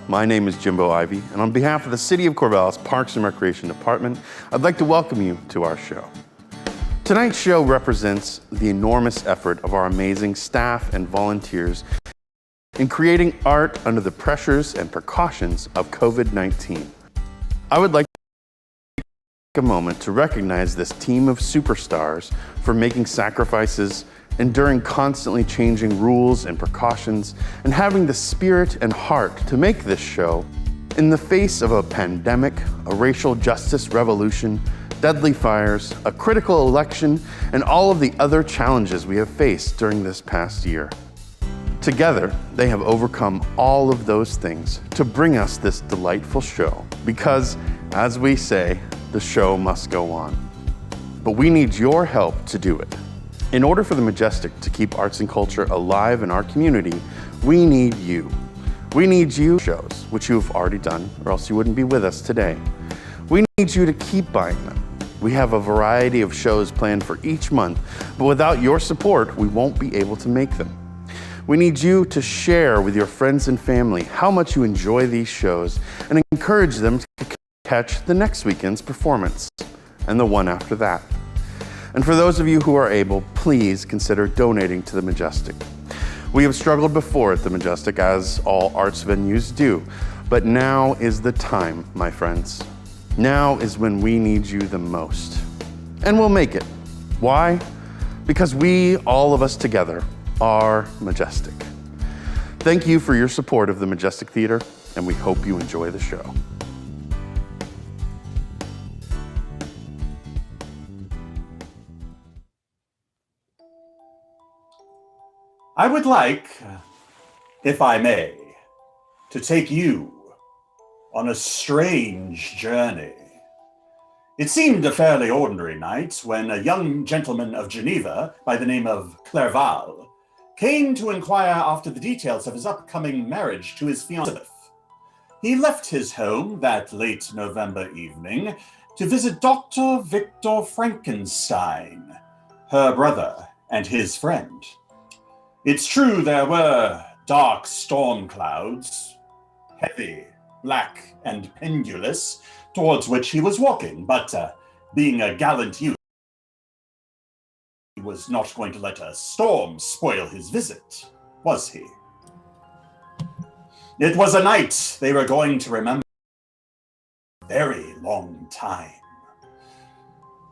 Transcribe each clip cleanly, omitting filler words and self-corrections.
my name is Jimbo Ivey, and on behalf of the City of Clerval's Parks and Recreation Department, I'd like to welcome you to our show. Tonight's show represents the enormous effort of our amazing staff and volunteers in creating art under the pressures and precautions of COVID-19. I would like to take a moment to recognize this team of superstars for making sacrifices, enduring constantly changing rules and precautions, and having the spirit and heart to make this show in the face of a pandemic, a racial justice revolution, deadly fires, a critical election, and all of the other challenges we have faced during this past year. Together, they have overcome all of those things to bring us this delightful show because, as we say, the show must go on. But we need your help to do it. In order for the Majestic to keep arts and culture alive in our community, we need you. We need you shows, which you have already done, or else you wouldn't be with us today. We need you to keep buying them. We have a variety of shows planned for each month, but without your support, we won't be able to make them. We need you to share with your friends and family how much you enjoy these shows and encourage them to catch the next weekend's performance and the one after that. And for those of you who are able, please consider donating to the Majestic. We have struggled before at the Majestic, as all arts venues do, but now is the time, my friends. Now is when we need you the most. And we'll make it. Why? Because we, all of us together, are Majestic. Thank you for your support of the Majestic Theater, and we hope you enjoy the show. I would like, if I may, to take you on a strange journey. It seemed a fairly ordinary night when a young gentleman of Geneva by the name of Clerval came to inquire after the details of his upcoming marriage to his fiancée. He left his home that late November evening to visit Dr. Victor Frankenstein, her brother and his friend. It's true there were dark storm clouds, heavy, black, and pendulous, towards which he was walking, but being a gallant youth, he was not going to let a storm spoil his visit, was he? It was a night they were going to remember a very long time.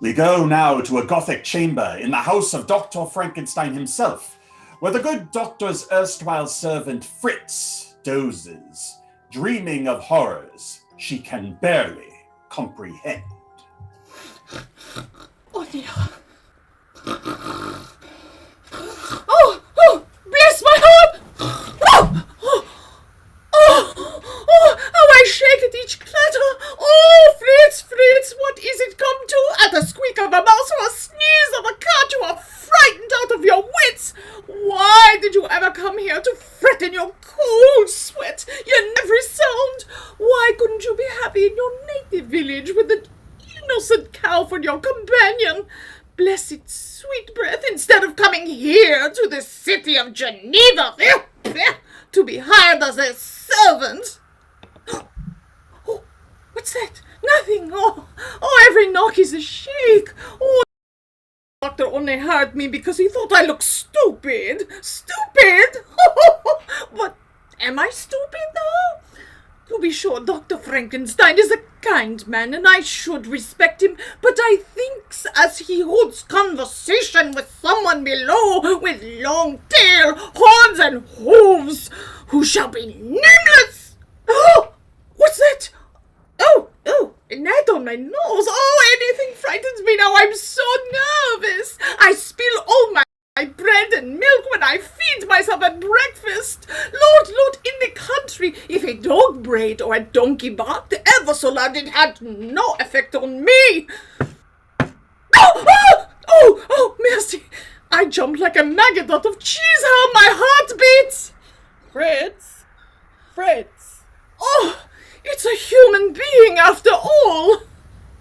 We go now to a Gothic chamber in the house of Dr. Frankenstein himself, where the good doctor's erstwhile servant Fritz dozes, dreaming of horrors she can barely comprehend. Oh dear. Oh, bless my heart! How I shake at each clatter! Oh, Fritz, what is it come to? At a squeak of a mouse or a sneeze of a cat, you are frightened out of your wits! Why did you ever come here to fret in your cold sweat, your every sound? Why couldn't you be happy in your native village with the innocent cow for your companion? Bless its sweet breath, instead of coming here to the city of Geneva to be hired as a servant. Oh, what's that? Nothing. Oh, every knock is a shake. Oh, the doctor only heard me because he thought I looked stupid. Stupid? But am I stupid, though? To be sure, Dr. Frankenstein is a kind man, and I should respect him, but I thinks as he holds conversation with someone below with long tail, horns, and hooves, who shall be nameless. Oh, what's that? Oh, a gnat on my nose. Oh, anything frightens me now. I'm so nervous. I spill all my bread and milk when I feed myself at breakfast. Lord, in the country, if a dog brayed or a donkey barked ever so loud, it had no effect on me. Oh, mercy. I jumped like a maggot out of cheese. How my heart beats. Fritz. Oh, it's a human being after all.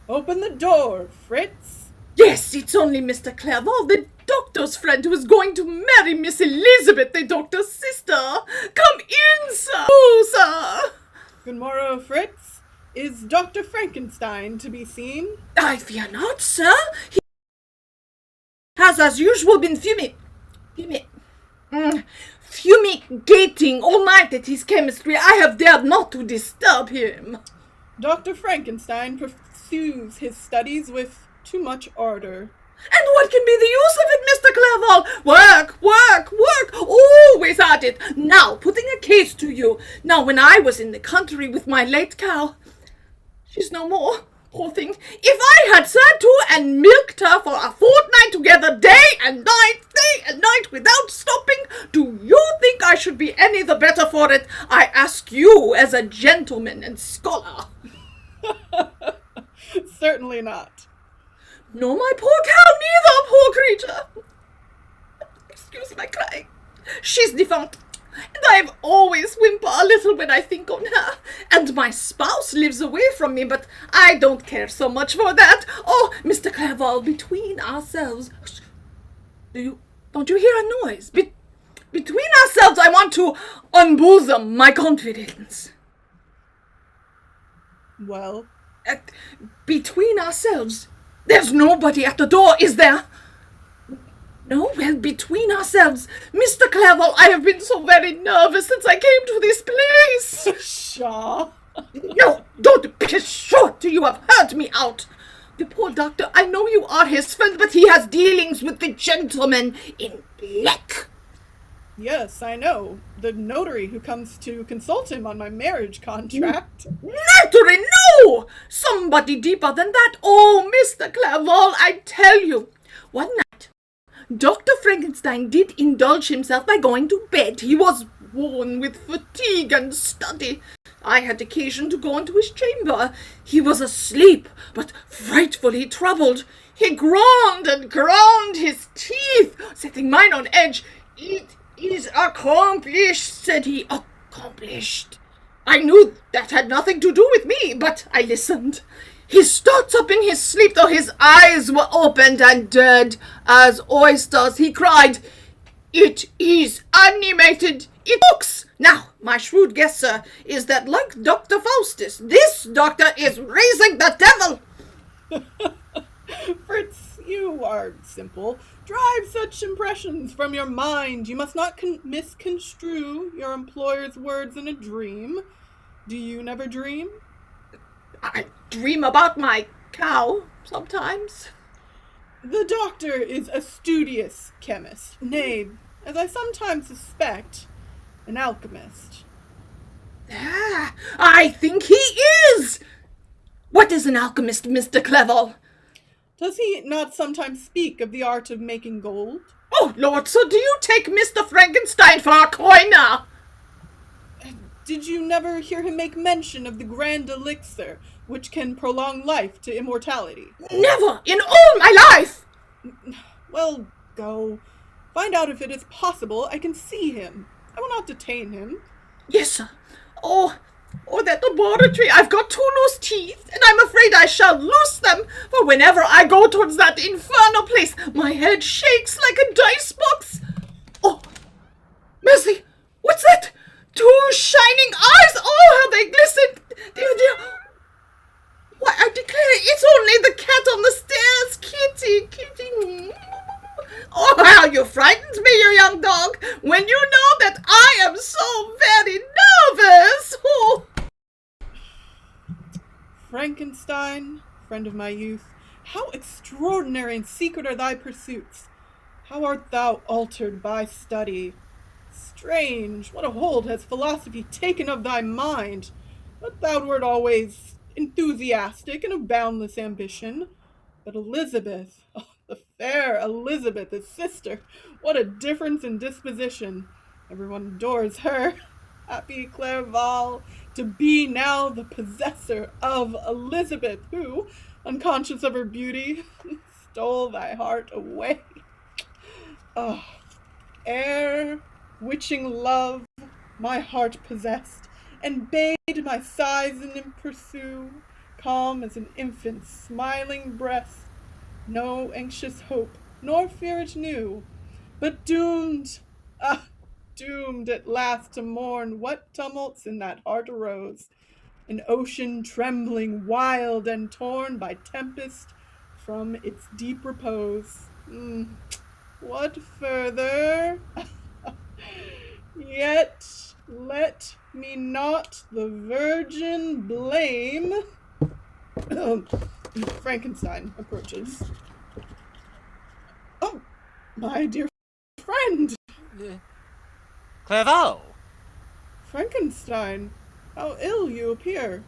Open the door, Fritz. Yes, it's only Mr. Clerval, the doctor's friend who is going to marry Miss Elizabeth, the doctor's sister. Come in, sir. Oh, sir. Good morrow, Fritz. Is Dr. Frankenstein to be seen? I fear not, sir. He has, as usual, been fumigating all night at his chemistry. I have dared not to disturb him. Dr. Frankenstein pursues his studies with too much ardor. And what can be the use of it, Mr. Clerval? Work, work, work, always at it. Now, putting a case to you. Now, when I was in the country with my late cow, she's no more, poor thing. If I had sat to and milked her for a fortnight together, day and night, without stopping, do you think I should be any the better for it? I ask you as a gentleman and scholar. Certainly not. No, my poor cow neither, poor creature. Excuse my crying. She's defunct, and I've always whimper a little when I think on her. And my spouse lives away from me, but I don't care so much for that. Oh, Mr. Clerval, between ourselves, don't you hear a noise? Between ourselves, I want to unbosom my confidence. Well, Between ourselves, there's nobody at the door, is there? No, well, between ourselves, Mr. Clerval, I have been so very nervous since I came to this place. pshaw. No, don't be sure till you have heard me out. The poor doctor, I know you are his friend, but he has dealings with the gentleman in black. Yes, I know. The notary who comes to consult him on my marriage contract. Notary, no! Somebody deeper than that. Oh, Mr. Clerval, I tell you. One night, Dr. Frankenstein did indulge himself by going to bed. He was worn with fatigue and study. I had occasion to go into his chamber. He was asleep, but frightfully troubled. He groaned and ground his teeth, setting mine on edge. It is accomplished, said he. Accomplished. I knew that had nothing to do with me, but I listened. He starts up in his sleep, though his eyes were opened and dead as oysters. He cried, "It is animated. It looks." Now, my shrewd guess, sir, is that like Dr. Faustus, this doctor is raising the devil. Fritz, you are simple. Drive such impressions from your mind. You must not misconstrue your employer's words in a dream. Do you never dream? I dream about my cow sometimes. The doctor is a studious chemist, nay, as I sometimes suspect, an alchemist. I think he is. What is an alchemist, Mr. Clerval? Does he not sometimes speak of the art of making gold? Oh, Lord, so do you take Mr. Frankenstein for a coiner? Did you never hear him make mention of the grand elixir, which can prolong life to immortality? Never in all my life. Well, go. Find out if it is possible I can see him. I will not detain him. Yes, sir. Oh, that laboratory. I've got 2 loose teeth, and I'm afraid I shall lose them, for whenever I go towards that infernal place, my head shakes like a dice box. Oh, mercy, what's that? 2 shining eyes. Oh, how they glisten. Dear. Why, I declare it's only the cat on the stairs. Kitty. Oh, how you frightened me, you young dog, when you know that I am so very nervous. Oh. Frankenstein, friend of my youth, how extraordinary and secret are thy pursuits! How art thou altered by study! Strange, what a hold has philosophy taken of thy mind! But thou wert always enthusiastic and of boundless ambition. But Elizabeth, oh, the fair Elizabeth, his sister, what a difference in disposition! Everyone adores her. Happy Clerval, to be now the possessor of Elizabeth, who, unconscious of her beauty, stole thy heart away. Oh, ere witching love my heart possessed, and bade my sighs in him pursue, calm as an infant's smiling breast, no anxious hope, nor fear it knew, but doomed, doomed at last to mourn what tumults in that heart arose. an ocean trembling, wild and torn by tempest from its deep repose. What further? Yet let me not the virgin blame. Frankenstein approaches. Oh, my dear friend. Clerval! Frankenstein, how ill you appear.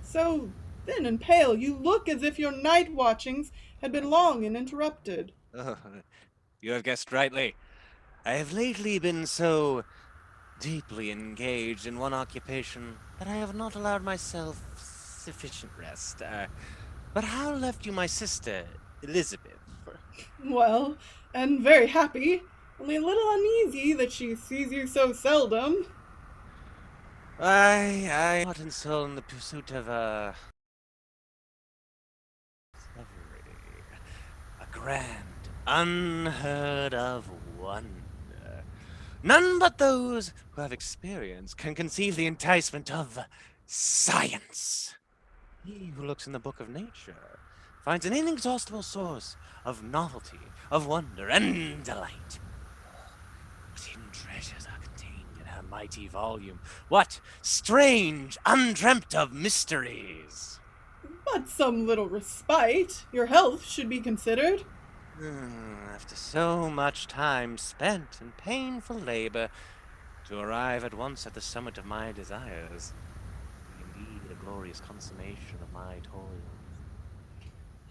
So thin and pale, you look as if your night watchings had been long and interrupted. Oh, you have guessed rightly. I have lately been so deeply engaged in one occupation that I have not allowed myself sufficient rest. But how left you my sister, Elizabeth? Well, and very happy, only a little uneasy that she sees you so seldom. I heart and soul in the pursuit of discovery. A grand, unheard of wonder. None but those who have experience can conceive the enticement of science. He who looks in the book of nature finds an inexhaustible source of novelty, of wonder, and delight. What hidden treasures are contained in her mighty volume? What strange, undreamt of mysteries? But some little respite. Your health should be considered. After so much time spent in painful labor, to arrive at once at the summit of my desires, indeed a glorious consummation of my toil.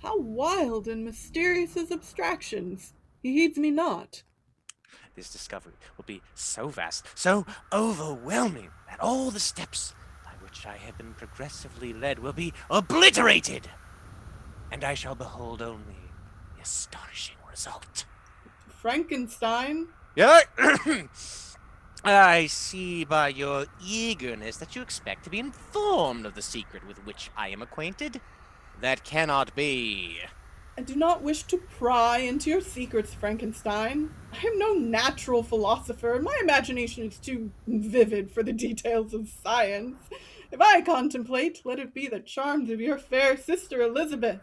How wild and mysterious his abstractions. He heeds me not. This discovery will be so vast, so overwhelming, that all the steps by which I have been progressively led will be obliterated, and I shall behold only the astonishing result. Frankenstein? Yeah. I see by your eagerness that you expect to be informed of the secret with which I am acquainted. That cannot be. I do not wish to pry into your secrets, Frankenstein. I am no natural philosopher. My imagination is too vivid for the details of science. If I contemplate, let it be the charms of your fair sister Elizabeth.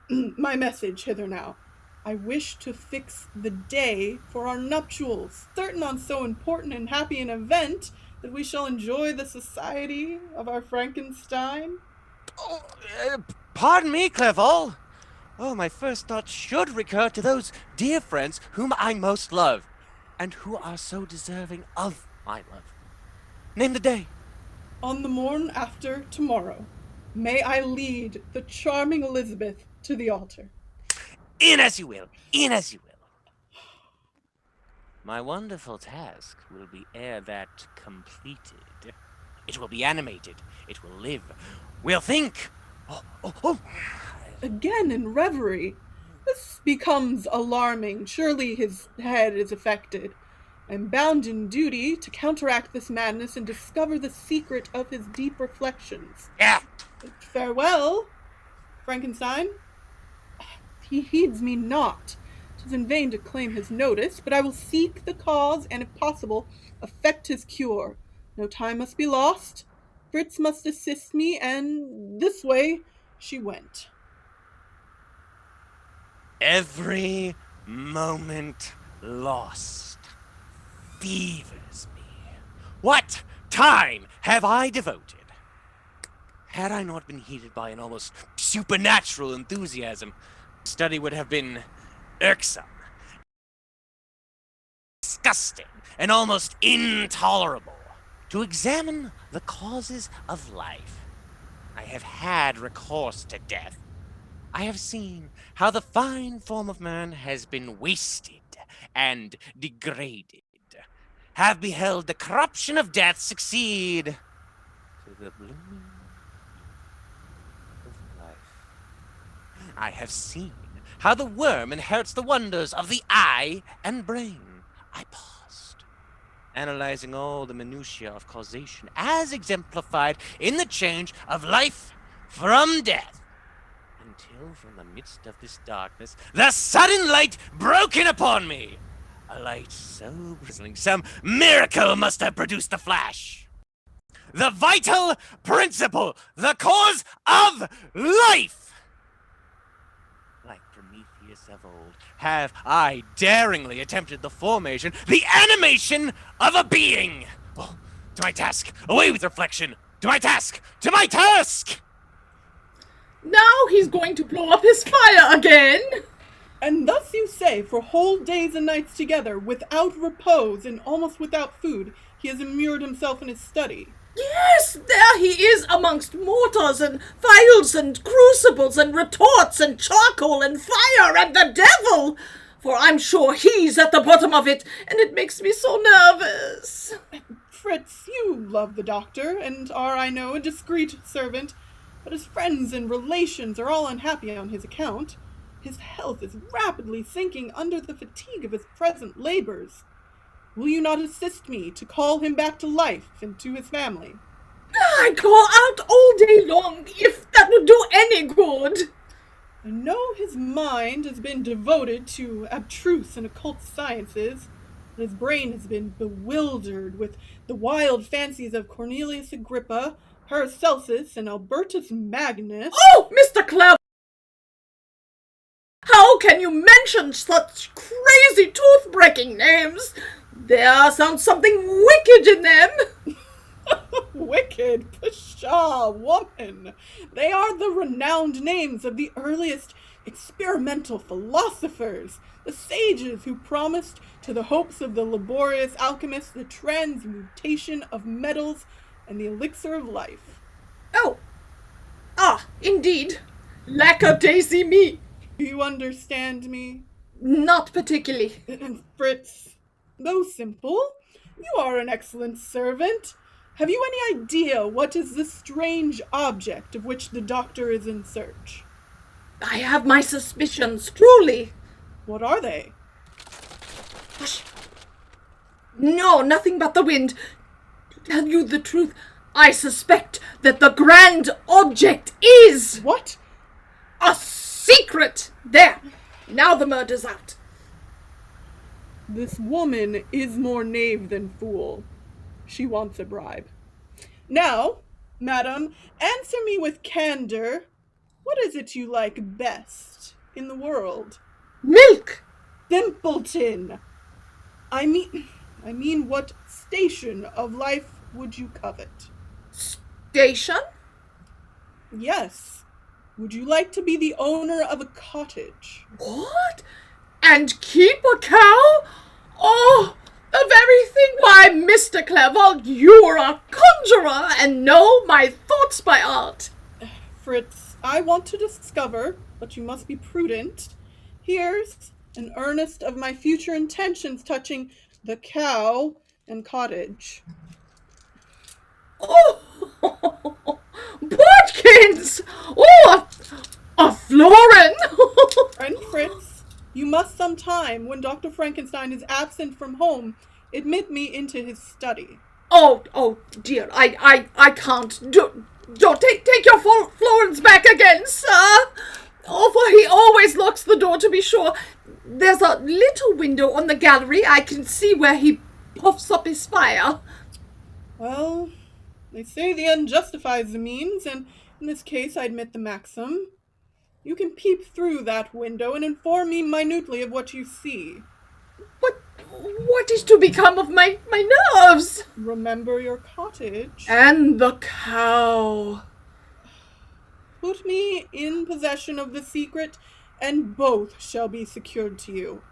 My message hither now. I wish to fix the day for our nuptials, certain on so important and happy an event that we shall enjoy the society of our Frankenstein. Oh, pardon me, Clerval. Oh, my first thought should recur to those dear friends whom I most love, and who are so deserving of my love. Name the day. On the morn after tomorrow, may I lead the charming Elizabeth to the altar. In as you will, in as you will. My wonderful task will be ere that completed. It will be animated, it will live, will think. Oh. Again in reverie. This becomes alarming. Surely his head is affected. I am bound in duty to counteract this madness and discover the secret of his deep reflections. Yeah. Farewell, Frankenstein. He heeds me not. 'Tis in vain to claim his notice, but I will seek the cause and, if possible, effect his cure. No time must be lost. Fritz must assist me, and this way she went. Every moment lost fevers me. What time have I devoted? Had I not been heated by an almost supernatural enthusiasm, study would have been irksome, disgusting, and almost intolerable. To examine the causes of life, I have had recourse to death. I have seen how the fine form of man has been wasted and degraded, have beheld the corruption of death succeed to the blooming of life. I have seen how the worm inherits the wonders of the eye and brain. I paused, analyzing all the minutiae of causation as exemplified in the change of life from death, until from the midst of this darkness, the sudden light broke in upon me. A light so bristling, some miracle must have produced the flash. the vital principle, the cause of life. Like Prometheus of old, have I daringly attempted the formation, the animation of a being. Oh, to my task, away with reflection. To my task, to my task! Now he's going to blow up his fire again. And thus you say, for whole days and nights together, without repose and almost without food, he has immured himself in his study. Yes, there he is amongst mortars and vials and crucibles and retorts and charcoal and fire and the devil. For I'm sure he's at the bottom of it, and it makes me so nervous. Fritz, you love the doctor, and are, I know, a discreet servant, but his friends and relations are all unhappy on his account. His health is rapidly sinking under the fatigue of his present labors. Will you not assist me to call him back to life and to his family? I'd call out all day long if that would do any good. I know his mind has been devoted to abstruse and occult sciences, and his brain has been bewildered with the wild fancies of Cornelius Agrippa, Paracelsus, and Albertus Magnus. Oh, Mr. Clerval! How can you mention such crazy tooth-breaking names? There sounds something wicked in them. Wicked, pshaw, woman. They are the renowned names of the earliest experimental philosophers, the sages who promised to the hopes of the laborious alchemists the transmutation of metals and the elixir of life. Oh. Ah, indeed. Lackadaisy me. Do you understand me? Not particularly. Fritz, though simple, you are an excellent servant. Have you any idea what is the strange object of which the doctor is in search? I have my suspicions, truly. What are they? Hush. No, nothing but the wind. To tell you the truth, I suspect that the grand object is... What? A secret! There! Now the murder's out. This woman is more knave than fool. She wants a bribe. Now, madam, answer me with candor. What is it you like best in the world? Milk! Simpleton! I mean, what station of life would you covet? Station? Yes. Would you like to be the owner of a cottage? What? And keep a cow? Oh, the very thing. Why, Mr. Clerval, you're a conjurer and know my thoughts by heart. Fritz, I want to discover, but you must be prudent. Here's an earnest of my future intentions touching the cow and cottage. Oh, Bodkins! Oh, a florin! Friend Fritz, you must sometime, when Dr. Frankenstein is absent from home, admit me into his study. Oh, dear, I can't. Don't take your florins back again, sir. Oh, for he always locks the door, to be sure. There's a little window on the gallery. I can see where he puffs up his fire. Well, they say the end justifies the means, and in this case I admit the maxim. You can peep through that window and inform me minutely of what you see. What is to become of my nerves? Remember your cottage. And the cow. Put me in possession of the secret, and both shall be secured to you.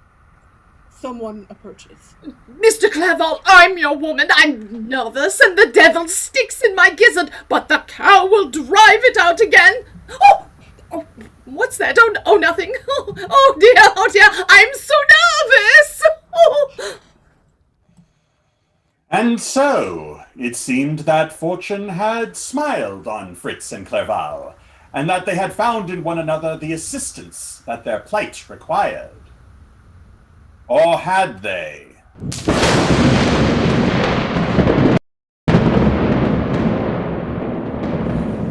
Someone approaches. Mr. Clerval, I'm your woman. I'm nervous, and the devil sticks in my gizzard, but the cow will drive it out again. Oh, what's that? Oh, nothing. Oh dear, I'm so nervous. Oh. And so, it seemed that fortune had smiled on Fritz and Clerval, and that they had found in one another the assistance that their plight required. Or had they?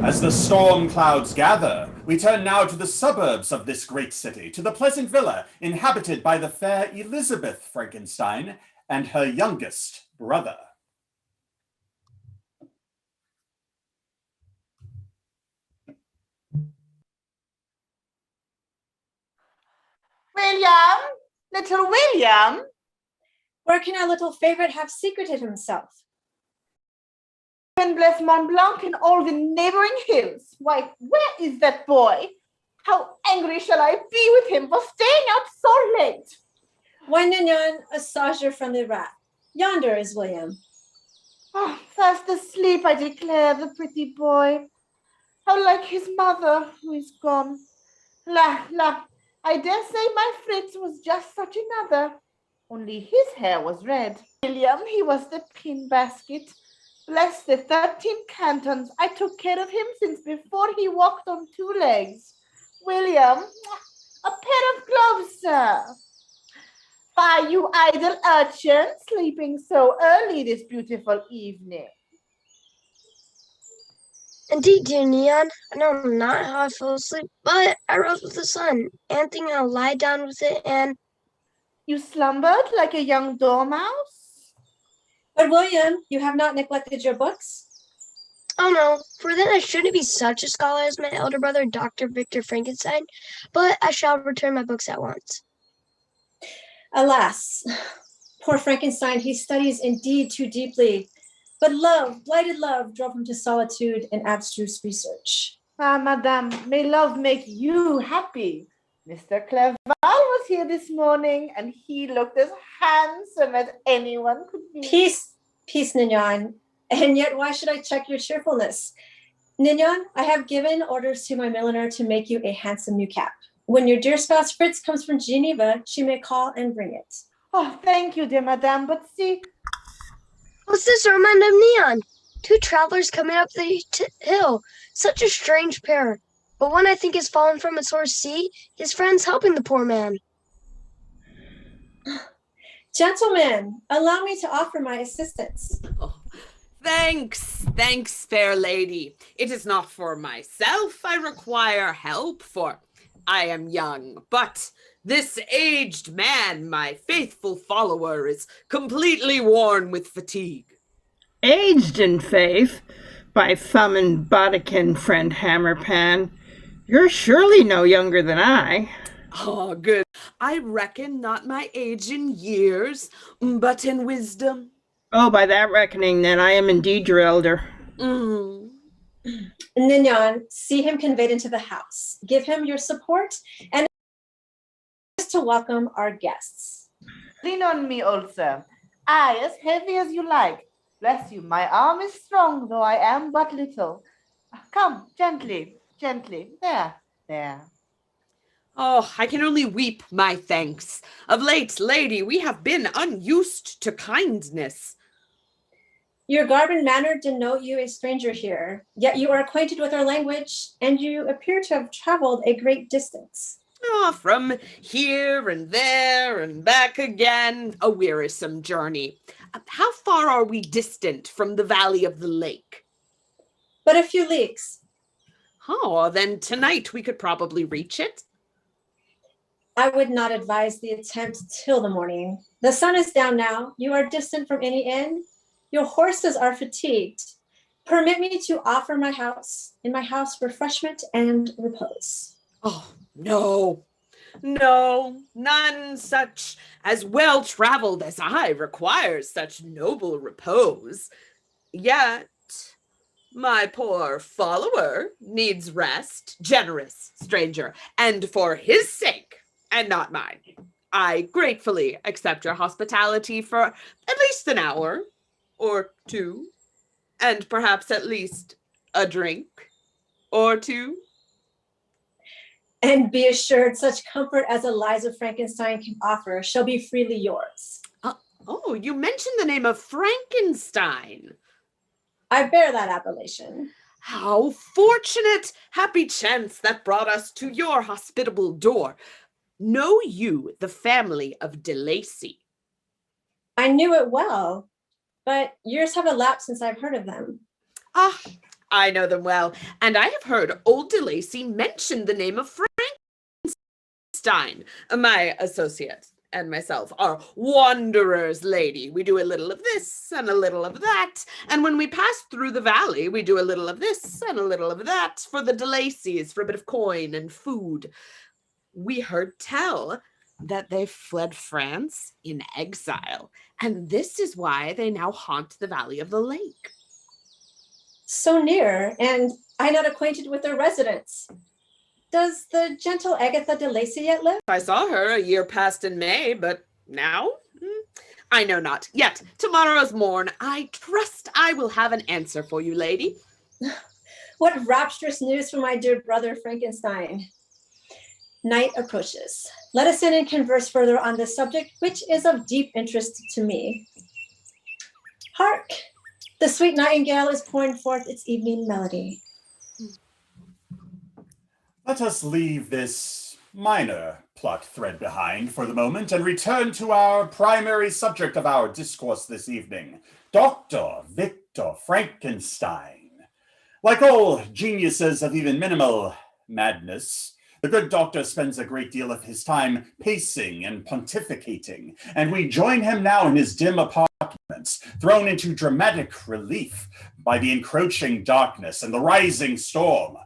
As the storm clouds gather, we turn now to the suburbs of this great city, to the pleasant villa inhabited by the fair Elizabeth Frankenstein and her youngest brother. William, little William. Where can our little favorite have secreted himself? And bless Mont Blanc and all the neighboring hills. Why, where is that boy? How angry shall I be with him for staying out so late? Why, Nignon, assuage your friendly wrath. Yonder is William. Oh, fast asleep, I declare, the pretty boy. How like his mother, who is gone. La, I dare say my Fritz was just such another. Only his hair was red. William, he was the pin basket. Bless the 13 cantons, I took care of him since before he walked on 2 legs. William, a pair of gloves, sir. Why, you idle urchin, sleeping so early this beautiful evening. Indeed, dear Neon, I know not how I fell asleep, but I rose with the sun, and thinking I'll lie down with it, and You slumbered like a young dormouse? But William, you have not neglected your books? oh no, for then I shouldn't be such a scholar as my elder brother, Dr. Victor Frankenstein, but I shall return my books at once. Alas, poor Frankenstein, he studies indeed too deeply. But love, blighted love, drove him to solitude and abstruse research. Ah, madame, may love make you happy. Mr. Clerval was here this morning, and he looked as handsome as anyone could be. Peace, Nignon. And yet, why should I check your cheerfulness? Nignon, I have given orders to my milliner to make you a handsome new cap. When your dear spouse Fritz comes from Geneva, she may call and bring it. Oh, thank you, dear madame, but see, What's this, Armand of Neon? 2 travelers coming up the hill, such a strange pair. But one I think has fallen from its horse, see? His friend's helping the poor man. Gentlemen, allow me to offer my assistance. Oh, thanks, fair lady. It is not for myself I require help, for I am young, but this aged man, my faithful follower, is completely worn with fatigue. Aged in faith, by thumb and bodkin, friend Hammerpan. You're surely no younger than I. Oh, good. I reckon not my age in years, but in wisdom. Oh, by that reckoning, then, I am indeed your elder. Nignon, see him conveyed into the house. Give him your support and to welcome our guests. lean on me, old sir. Aye, as heavy as you like. Bless you, my arm is strong, though I am but little. Come, gently. There. Oh, I can only weep my thanks. Of late, lady, we have been unused to kindness. Your garb and manner denote you a stranger here, yet you are acquainted with our language, and you appear to have traveled a great distance. Oh, from here and there and back again, a wearisome journey. How far are we distant from the valley of the lake? But a few leagues. Oh, then tonight we could probably reach it. I would not advise the attempt till the morning. The sun is down now. You are distant from any inn. Your horses are fatigued. Permit me to offer in my house refreshment and repose. Oh, no, none such as well-traveled as I requires such noble repose. Yet my poor follower needs rest, generous stranger, and for his sake, and not mine, I gratefully accept your hospitality for at least an hour or two, and perhaps at least a drink or two. And be assured, such comfort as Eliza Frankenstein can offer shall be freely yours. Oh, you mentioned the name of Frankenstein. I bear that appellation. How fortunate, happy chance that brought us to your hospitable door. Know you the family of De Lacy? I knew it well, but years have elapsed since I've heard of them. Ah, I know them well, and I have heard old De Lacy mention the name of Frankenstein. My associate and myself are wanderers, lady. We do a little of this and a little of that, and when we pass through the valley, we do a little of this and a little of that for the De Lacys, for a bit of coin and food. We heard tell that they fled France in exile, and this is why they now haunt the valley of the lake. So near, and I not acquainted with their residents. Does the gentle Agatha de Lacy yet live? I saw her a year past in May, but now? I know not. Yet, tomorrow's morn, I trust I will have an answer for you, lady. What rapturous news from my dear brother Frankenstein. Night approaches. Let us in and converse further on this subject, which is of deep interest to me. Hark! The sweet nightingale is pouring forth its evening melody. Let us leave this minor plot thread behind for the moment and return to our primary subject of our discourse this evening, Dr. Victor Frankenstein. Like all geniuses of even minimal madness, the good doctor spends a great deal of his time pacing and pontificating, and we join him now in his dim apartments, thrown into dramatic relief by the encroaching darkness and the rising storm.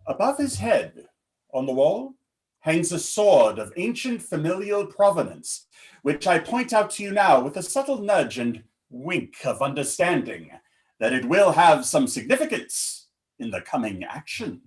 Above his head, on the wall, hangs a sword of ancient familial provenance, which I point out to you now with a subtle nudge and wink of understanding that it will have some significance in the coming action.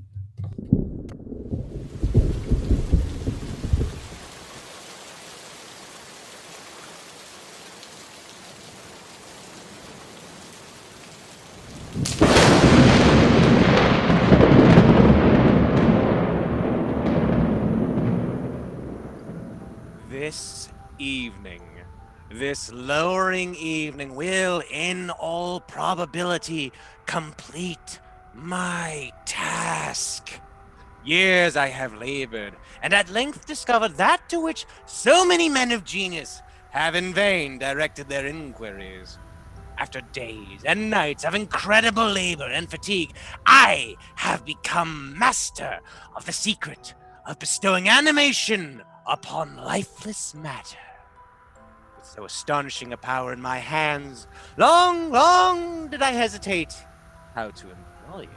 This evening, this lowering evening will, in all probability, complete my task. Years I have labored, and at length discovered that to which so many men of genius have in vain directed their inquiries. After days and nights of incredible labor and fatigue, I have become master of the secret of bestowing animation upon lifeless matter. With so astonishing a power in my hands, long did I hesitate how to employ it.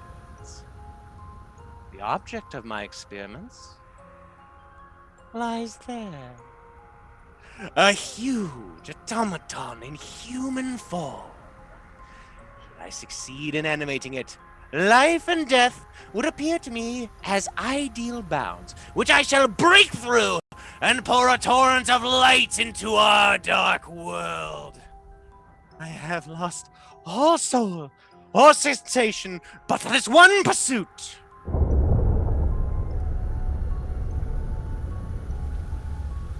The object of my experiments lies there. A huge automaton in human form. Should I succeed in animating it, life and death would appear to me as ideal bounds, which I shall break through and pour a torrent of light into our dark world. I have lost all soul, all sensation, but for this one pursuit.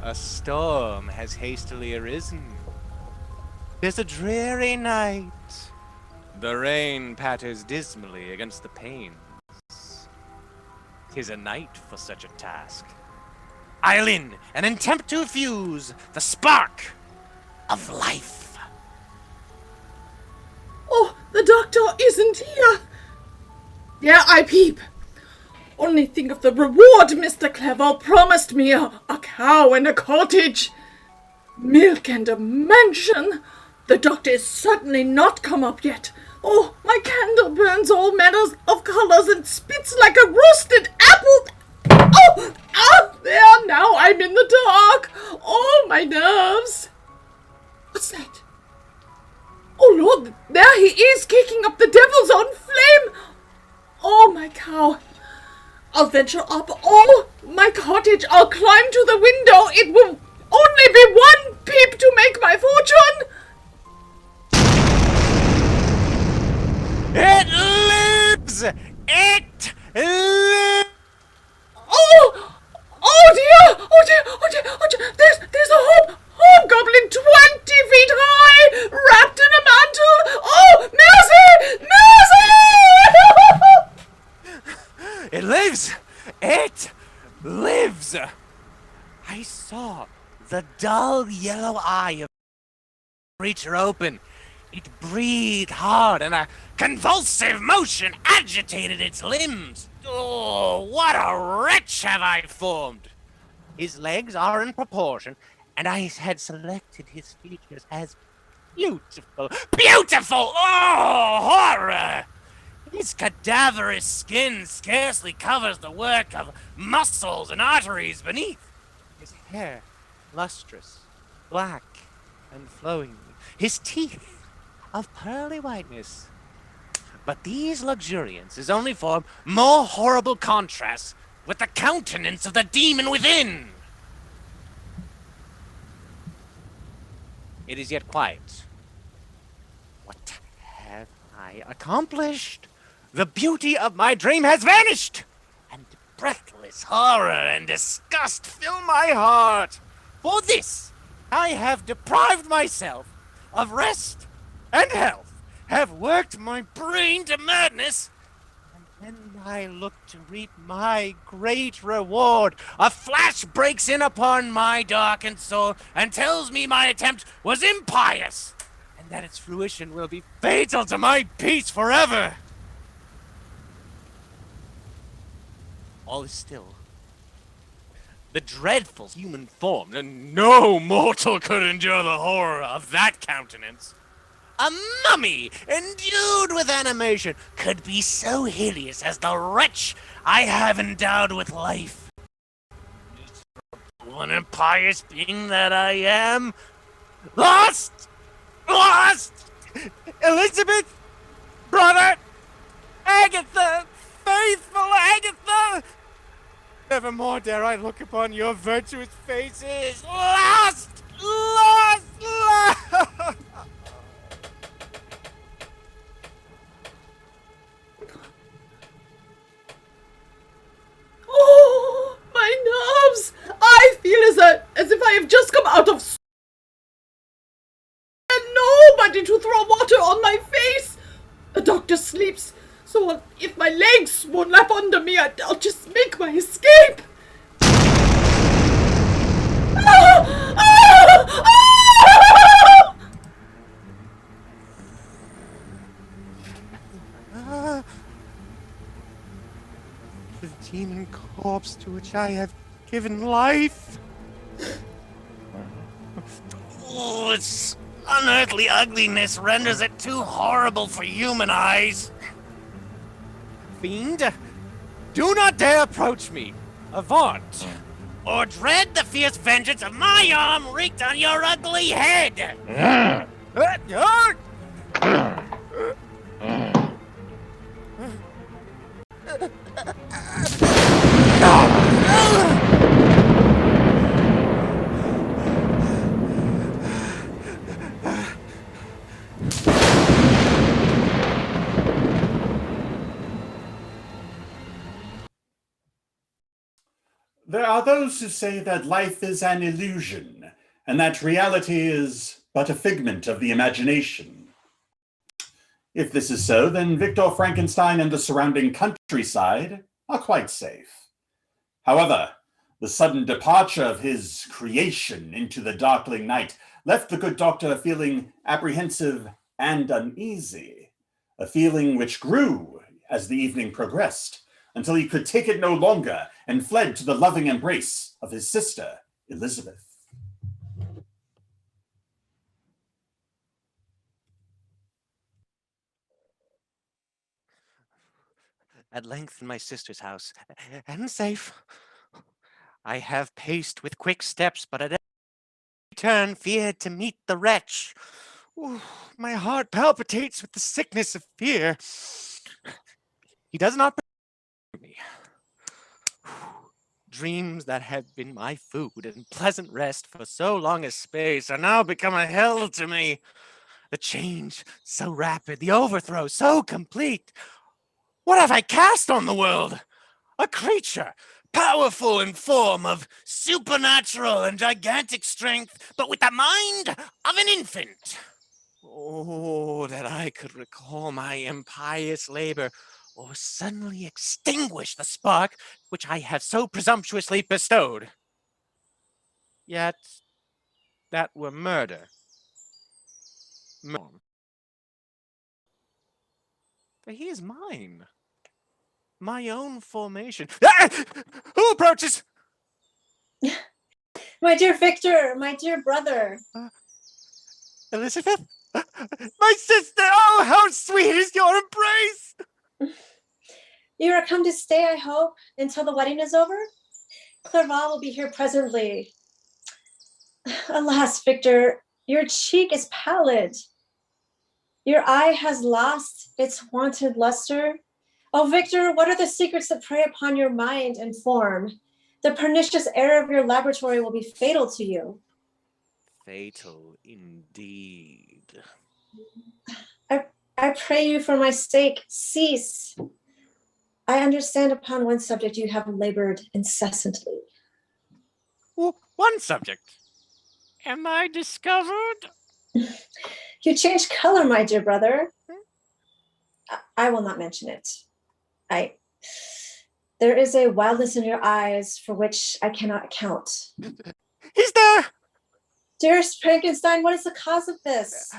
A storm has hastily arisen. 'Tis a dreary night. The rain patters dismally against the panes. 'Tis a night for such a task. I'll in and attempt to fuse the spark of life. Oh, the doctor isn't here. There I peep. Only think of the reward Mr. Clerval promised me. A cow and a cottage. Milk and a mansion. The doctor is certainly not come up yet. Oh, my candle burns all manners of colors and spits like a roasted apple. Oh, there, now I'm in the dark. Oh, my nerves. What's that? Oh, Lord, there he is, kicking up the devil's own flame. Oh, my cow. I'll venture up. Oh, my cottage. I'll climb to the window. It will only be one peep to make my fortune. It lives! It lives! Oh! Oh dear! Oh dear! Oh dear! Oh dear! There's a hobgoblin 20 feet high, wrapped in a mantle. Oh, mercy! Mercy! It lives! It lives! I saw the dull yellow eye of the creature open. It breathed hard, and a convulsive motion agitated its limbs. Oh, what a wretch have I formed! His legs are in proportion, and I had selected his features as beautiful. Beautiful! Oh, horror! His cadaverous skin scarcely covers the work of muscles and arteries beneath. His hair lustrous, black, and flowing, his teeth of pearly whiteness. But these luxuriances only form more horrible contrasts with the countenance of the demon within. It is yet quiet. What have I accomplished? The beauty of my dream has vanished, and breathless horror and disgust fill my heart. For this, I have deprived myself of rest and health, have worked my brain to madness, and when I look to reap my great reward, a flash breaks in upon my darkened soul and tells me my attempt was impious, and that its fruition will be fatal to my peace forever. All is still. The dreadful human form, and no mortal could endure the horror of that countenance. A mummy endued with animation could be so hideous as the wretch I have endowed with life. One impious being that I am. Lost! Lost! Elizabeth! Brother! Agatha! Faithful Agatha! Nevermore dare I look upon your virtuous faces. Lost! Lost! Lost! Oh, my nerves! I feel as if I have just come out of and nobody to throw water on my face. The doctor sleeps, so if my legs won't lap under me, I'll just make my escape. Ah! Ah! Ah! The demon corpse to which I have given life. Oh, its unearthly ugliness renders it too horrible for human eyes. Fiend, do not dare approach me. Avaunt, or dread the fierce vengeance of my arm wreaked on your ugly head. There are those who say that life is an illusion, and that reality is but a figment of the imagination. If this is so, then Victor Frankenstein and the surrounding countryside are quite safe. However, the sudden departure of his creation into the darkling night left the good doctor feeling apprehensive and uneasy, a feeling which grew as the evening progressed, until he could take it no longer and fled to the loving embrace of his sister, Elizabeth. At length in my sister's house, and safe. I have paced with quick steps, but at every turn feared to meet the wretch. Ooh, my heart palpitates with the sickness of fear. He does not pursue me. Dreams that have been my food and pleasant rest for so long a space are now become a hell to me. The change so rapid, the overthrow so complete. What have I cast on the world? A creature, powerful in form, of supernatural and gigantic strength, but with the mind of an infant. Oh, that I could recall my impious labor, or suddenly extinguish the spark which I have so presumptuously bestowed. Yet that were murder. For he is mine. My own formation. Ah! Who approaches? My dear Victor, my dear brother. Elizabeth? My sister! Oh, how sweet is your embrace! You are come to stay, I hope, until the wedding is over? Clerval will be here presently. Alas, Victor, your cheek is pallid. Your eye has lost its wonted luster. Oh, Victor, what are the secrets that prey upon your mind and form? The pernicious air of your laboratory will be fatal to you. Fatal indeed. I pray you for my sake, cease. I understand upon one subject you have labored incessantly. One subject. Am I discovered? You change color, my dear brother. I will not mention it. There is a wildness in your eyes for which I cannot account. He's there! Dearest Frankenstein, what is the cause of this?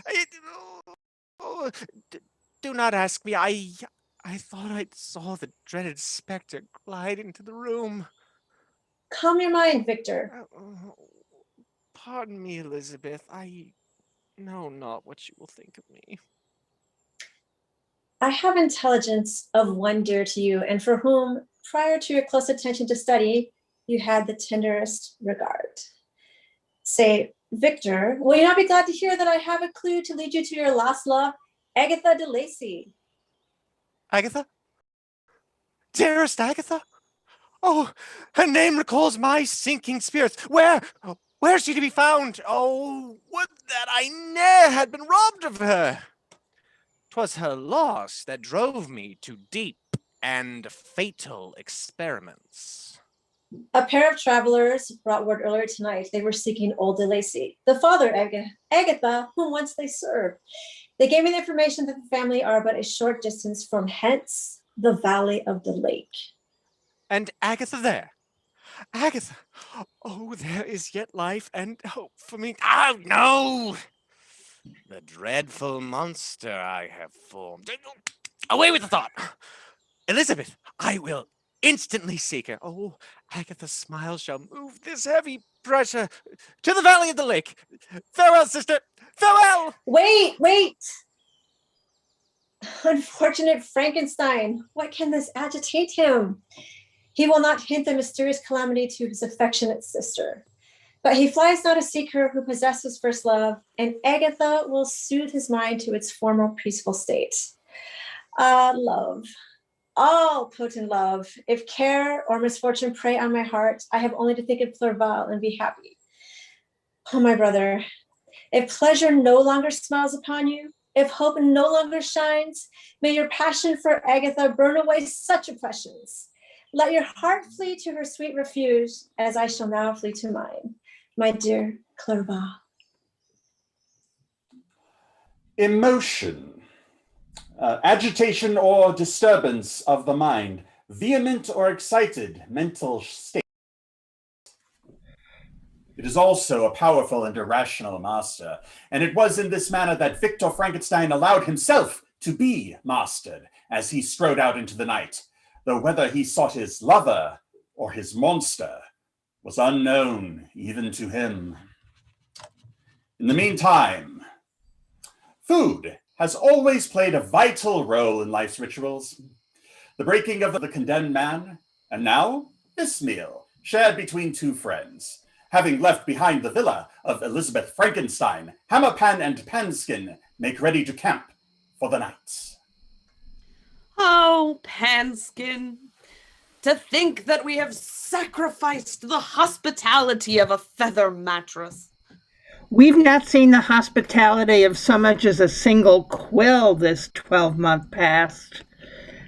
Do not ask me. I thought I saw the dreaded spectre glide into the room. Calm your mind, Victor. Pardon me, Elizabeth. I know not what you will think of me. I have intelligence of one dear to you, and for whom, prior to your close attention to study, you had the tenderest regard. Say, Victor, will you not be glad to hear that I have a clue to lead you to your lost love, Agatha de Lacy? Agatha? Dearest Agatha? Oh, her name recalls my sinking spirits. Where is she to be found? Oh, would that I ne'er had been robbed of her. 'Twas her loss that drove me to deep and fatal experiments. A pair of travelers brought word earlier tonight they were seeking old de Lacy, the father of Agatha, whom once they served. They gave me the information that the family are but a short distance from hence, the valley of the lake. And Agatha there? Agatha! Oh, there is yet life and hope for me. Oh, no! The dreadful monster I have formed. Away with the thought! Elizabeth, I will instantly seek her. Oh, Agatha's smile shall move this heavy pressure to the valley of the lake. Farewell, sister! Farewell! Wait! Unfortunate Frankenstein, what can this agitate him? He will not hint the mysterious calamity to his affectionate sister. But he flies now to seek her who possesses first love, and Agatha will soothe his mind to its former peaceful state. Love. All potent love. If care or misfortune prey on my heart, I have only to think of Clerval and be happy. Oh, my brother, if pleasure no longer smiles upon you, if hope no longer shines, may your passion for Agatha burn away such oppressions. Let your heart flee to her sweet refuge, as I shall now flee to mine, my dear Clerval. Emotion, agitation or disturbance of the mind, vehement or excited mental state. It is also a powerful and irrational master, and it was in this manner that Victor Frankenstein allowed himself to be mastered as he strode out into the night, though whether he sought his lover or his monster was unknown even to him. In the meantime, food has always played a vital role in life's rituals. The breaking of the condemned man, and now this meal, shared between two friends. Having left behind the villa of Elizabeth Frankenstein, Hammerpan and Panskin make ready to camp for the night. Oh, Panskin, to think that we have sacrificed the hospitality of a feather mattress. We've not seen the hospitality of so much as a single quill this 12-month past.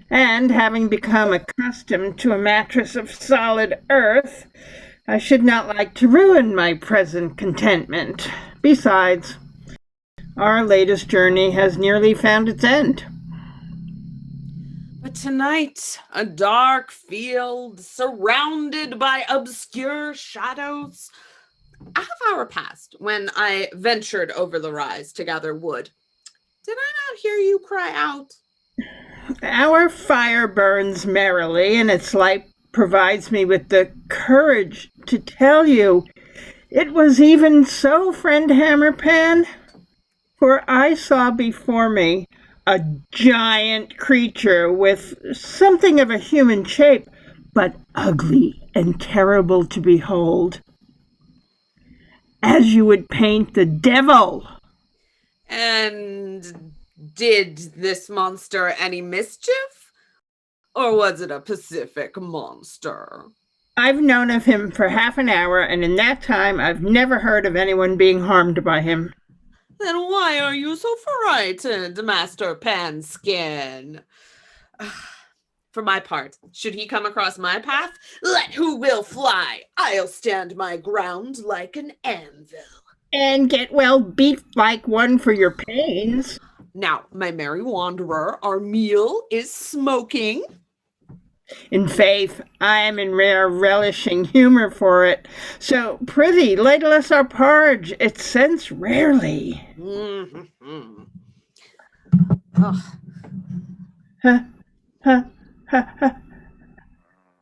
And having become accustomed to a mattress of solid earth, I should not like to ruin my present contentment. Besides, our latest journey has nearly found its end. But tonight, a dark field surrounded by obscure shadows. A half hour passed when I ventured over the rise to gather wood. Did I not hear you cry out? Our fire burns merrily, and its light provides me with the courage to tell you it was even so, friend Hammerpan, for I saw before me a giant creature with something of a human shape, but ugly and terrible to behold. as you would paint the devil. And did this monster any mischief? Or was it a Pacific monster? I've known of him for half an hour, and in that time I've never heard of anyone being harmed by him. Then why are you so frightened, Master Panskin? For my part, should he come across my path, let who will fly. I'll stand my ground like an anvil. And get well beat like one for your pains. Now, my merry wanderer, our meal is smoking. In faith, I am in rare relishing humour for it. So, prithee, ladle us our porridge. It scents rarely. Mm-hmm.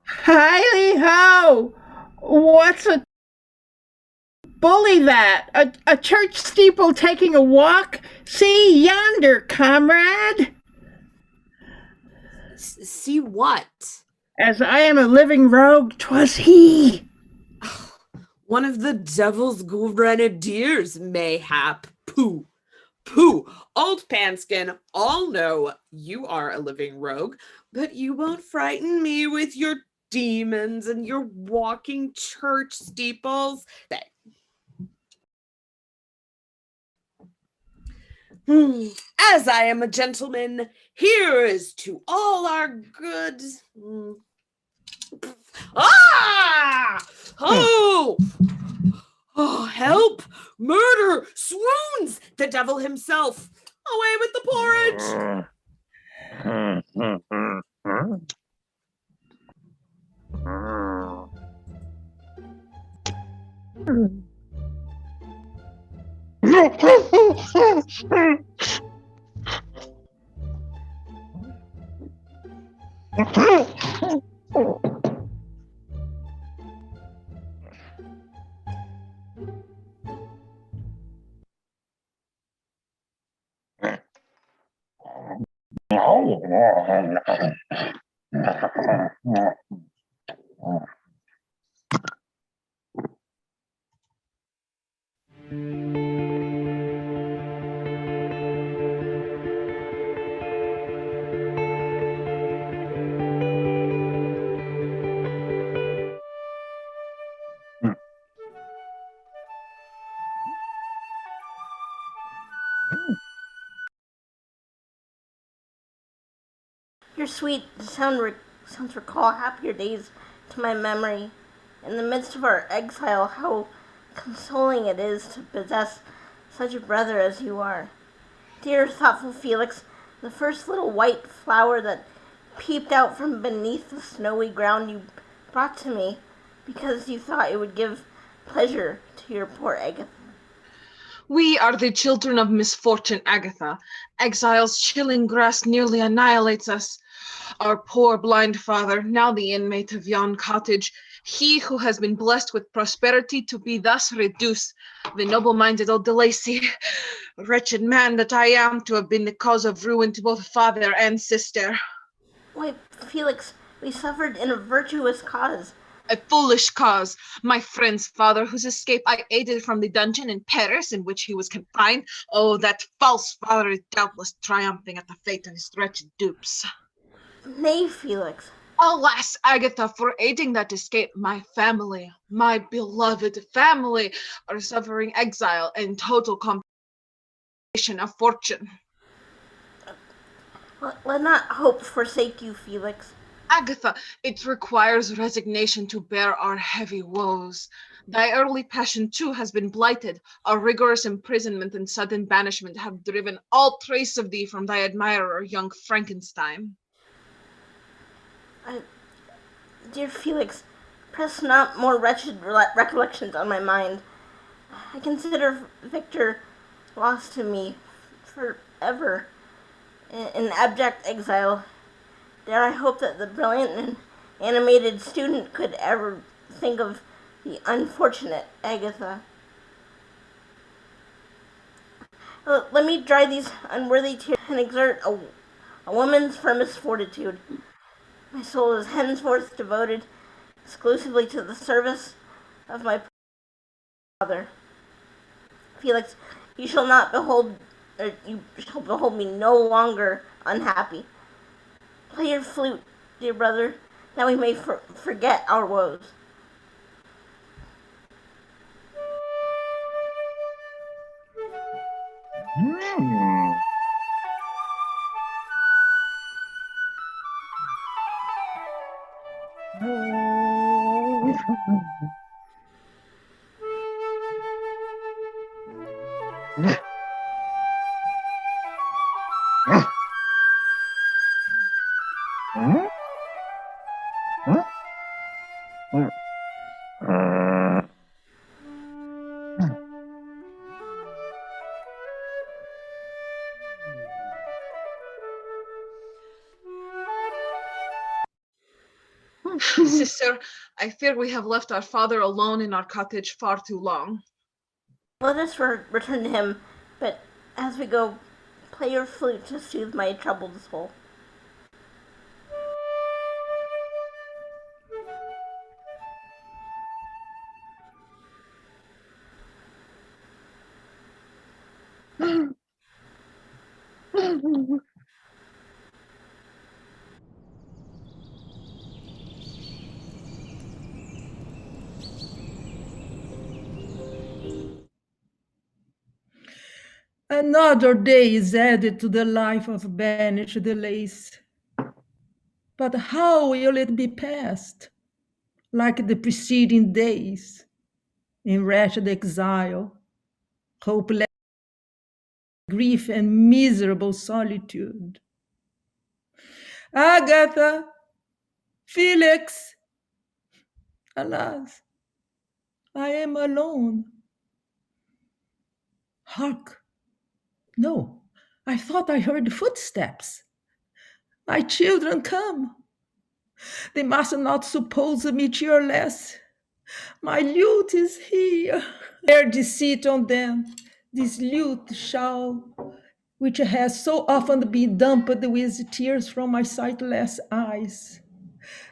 Hi-li-ho! What's a bully that? A church steeple taking a walk? See yonder, comrade! See what? As I am a living rogue, 'twas he. One of the devil's grenadiers, mayhap. Pooh. Pooh. Old Panskin, all know you are a living rogue, but you won't frighten me with your demons and your walking church steeples. As I am a gentleman, here is to all our good. Ah! Oh! Oh, help! Murder! Swoons! The devil himself! Away with the porridge! Your sweet sounds recall happier days to my memory. In the midst of our exile, how consoling it is to possess such a brother as you are. Dear thoughtful Felix, the first little white flower that peeped out from beneath the snowy ground you brought to me because you thought it would give pleasure to your poor Agatha. We are the children of misfortune, Agatha. Exile's chilling grasp nearly annihilates us. Our poor blind father, now the inmate of yon cottage, he who has been blessed with prosperity to be thus reduced, the noble-minded old De Lacy, wretched man that I am, to have been the cause of ruin to both father and sister. Why, Felix, we suffered in a virtuous cause. A foolish cause. My friend's father, whose escape I aided from the dungeon in Paris in which he was confined. Oh, that false father is doubtless triumphing at the fate of his wretched dupes. Nay, Felix. Alas, Agatha, for aiding that escape, my family, my beloved family, are suffering exile and total compensation of fortune. Let not hope forsake you, Felix. Agatha, it requires resignation to bear our heavy woes. Thy early passion, too, has been blighted. Our rigorous imprisonment and sudden banishment have driven all trace of thee from thy admirer, young Frankenstein. Dear Felix, press not more wretched recollections on my mind. I consider Victor lost to me forever in abject exile. Dare I hope that the brilliant and animated student could ever think of the unfortunate Agatha. Let me dry these unworthy tears and exert a woman's firmest fortitude. My soul is henceforth devoted exclusively to the service of my father. Felix, you shall not behold, or you shall behold me no longer unhappy. Play your flute, dear brother, that we may forget our woes. Sister, I fear we have left our father alone in our cottage far too long. Let us return to him, but as we go, play your flute to soothe my troubled soul. Another day is added to the life of banished delays. But how will it be passed? Like the preceding days, in wretched exile, hopeless grief, and miserable solitude. Agatha, Felix, alas, I am alone. Hark! No, I thought I heard footsteps. My children come. They must not suppose me cheerless. My lute is here. Their deceit on them. This lute shall, which has so often been dumped with tears from my sightless eyes.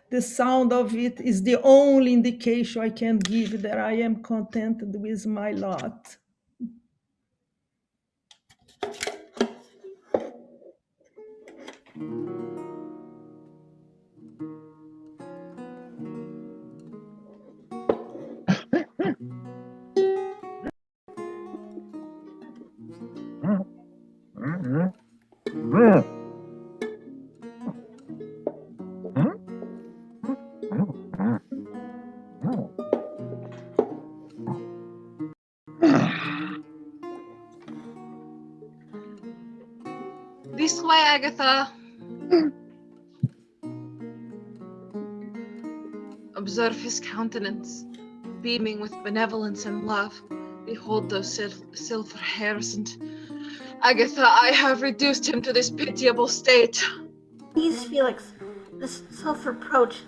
The sound of it is the only indication I can give that I am contented with my lot. This way, Agatha. Observe his countenance, beaming with benevolence and love. Behold those silver hairs, and Agatha, I have reduced him to this pitiable state. Please, Felix, this self-reproach.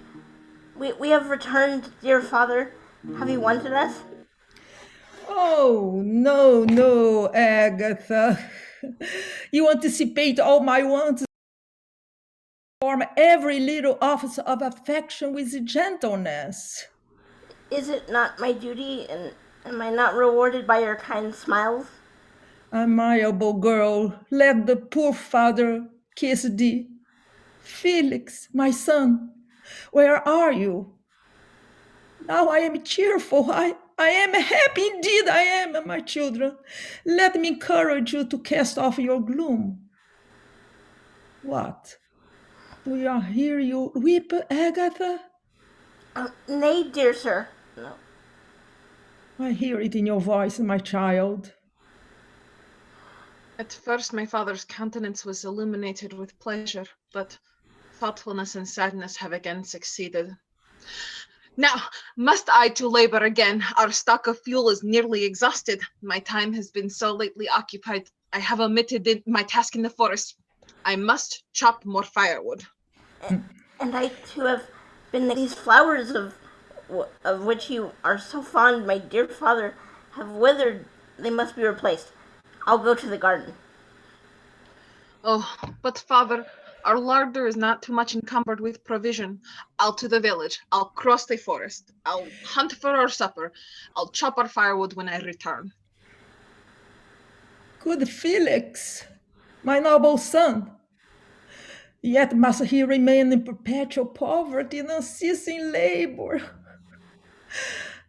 We have returned, dear father. Have you wanted us? Oh, no, no, Agatha. You anticipate all my wants, perform every little office of affection with gentleness. Is it not my duty, and am I not rewarded by your kind smiles? Amiable girl, let the poor father kiss thee. Felix, my son, where are you? Now I am cheerful. I am happy indeed. I am, my children. Let me encourage you to cast off your gloom. What? Do I hear you weep, Agatha? Nay, dear sir. No. I hear it in your voice, my child. At first my father's countenance was illuminated with pleasure, but thoughtfulness and sadness have again succeeded. Now, must I to labor again? Our stock of fuel is nearly exhausted. My time has been so lately occupied, I have omitted my task in the forest. I must chop more firewood. And I too have been these flowers of which you are so fond, my dear father, have withered. They must be replaced. I'll go to the garden. Oh, but father, our larder is not too much encumbered with provision. I'll to the village. I'll cross the forest. I'll hunt for our supper. I'll chop our firewood when I return. Good Felix, my noble son. Yet must he remain in perpetual poverty and unceasing labor.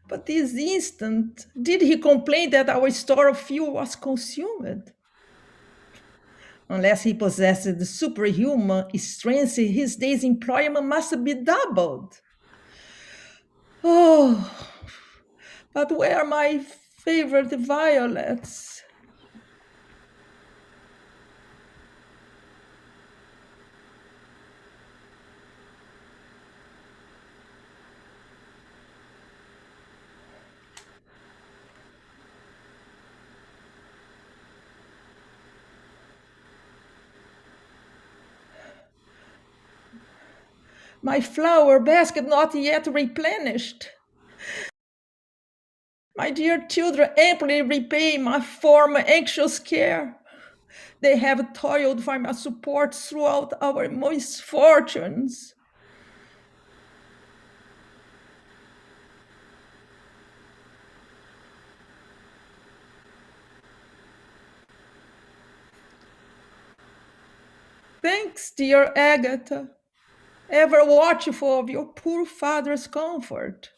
But this instant, did he complain that our store of fuel was consumed? Unless he possessed the superhuman strength, his day's employment must be doubled. Oh, but where are my favorite violets? My flower basket not yet replenished. My dear children amply repay my former anxious care. They have toiled for my support throughout our misfortunes. Thanks, dear Agatha, ever watchful of your poor father's comfort.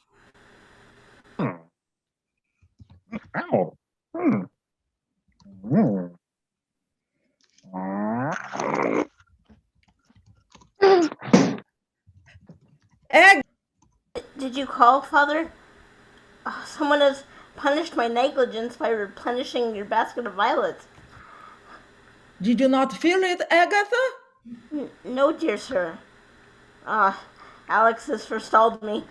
Did you call, Father? Someone has punished my negligence by replenishing your basket of violets. Did you not feel it, Agatha? No, dear sir. Alex has forestalled me.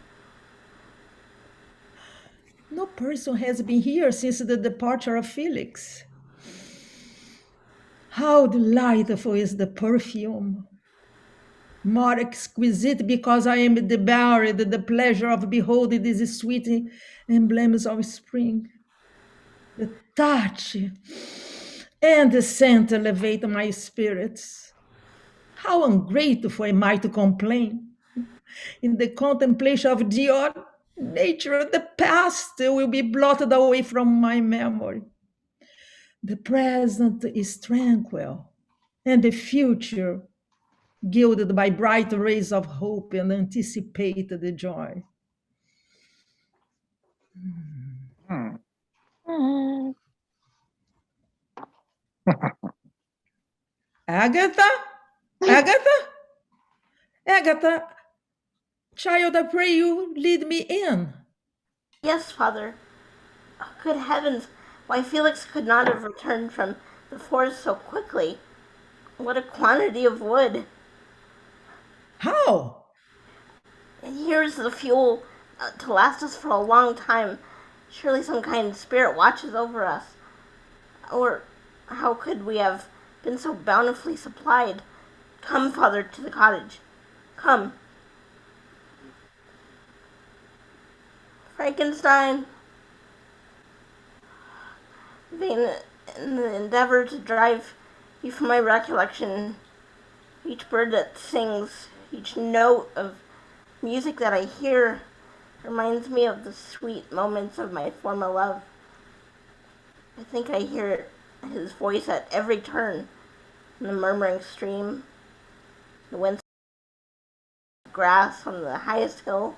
No person has been here since the departure of Felix. How delightful is the perfume! More exquisite because I am devoured the pleasure of beholding these sweet emblems of spring. The touch and the scent elevate my spirits. How ungrateful am I to complain? In the contemplation of Dior, nature of the past will be blotted away from my memory. The present is tranquil, and the future gilded by bright rays of hope and anticipated joy. Agatha? Agatha? Agatha, child, I pray you lead me in. Yes, Father. Oh, good heavens, why Felix could not have returned from the forest so quickly. What a quantity of wood. How? And here's the fuel to last us for a long time. Surely some kind spirit watches over us. Or how could we have been so bountifully supplied? Come, Father, to the cottage. Come. Frankenstein. Vain in the endeavor to drive you from my recollection. Each bird that sings, each note of music that I hear reminds me of the sweet moments of my former love. I think I hear his voice at every turn, in the murmuring stream, the wind grass on the highest hill,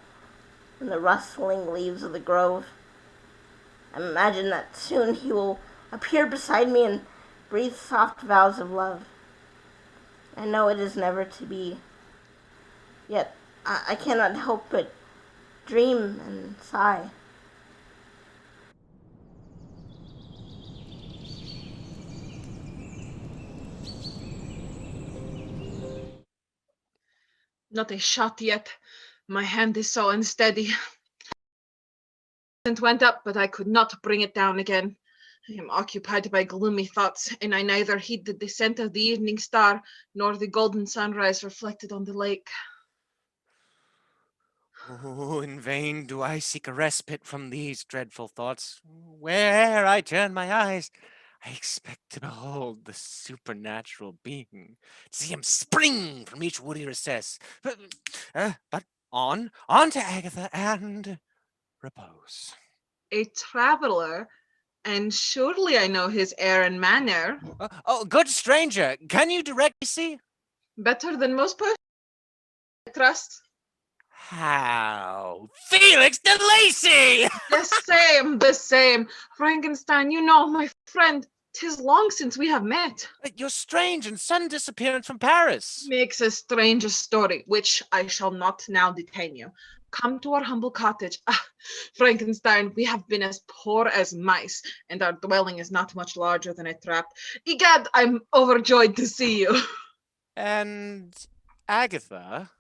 and the rustling leaves of the grove. I imagine that soon he will appear beside me and breathe soft vows of love. I know it is never to be, yet I cannot help but dream and sigh. Not a shot yet. My hand is so unsteady. It went up, but I could not bring it down again. I am occupied by gloomy thoughts, and I neither heed the descent of the evening star nor the golden sunrise reflected on the lake. Oh, in vain do I seek a respite from these dreadful thoughts. Where'er I turn my eyes, I expect to behold the supernatural being, to see him spring from each woody recess. But on to Agatha and repose. A traveler And surely I know his air and manner. Oh, good stranger, can you direct me see? Better than most persons, I trust. How? Felix de Lacy! The same. Frankenstein, you know, my friend, 'tis long since we have met. Your strange and sudden disappearance from Paris. Makes a strange story, which I shall not now detain you. Come to our humble cottage. Frankenstein, we have been as poor as mice, and our dwelling is not much larger than a trap. Egad, I'm overjoyed to see you. And Agatha?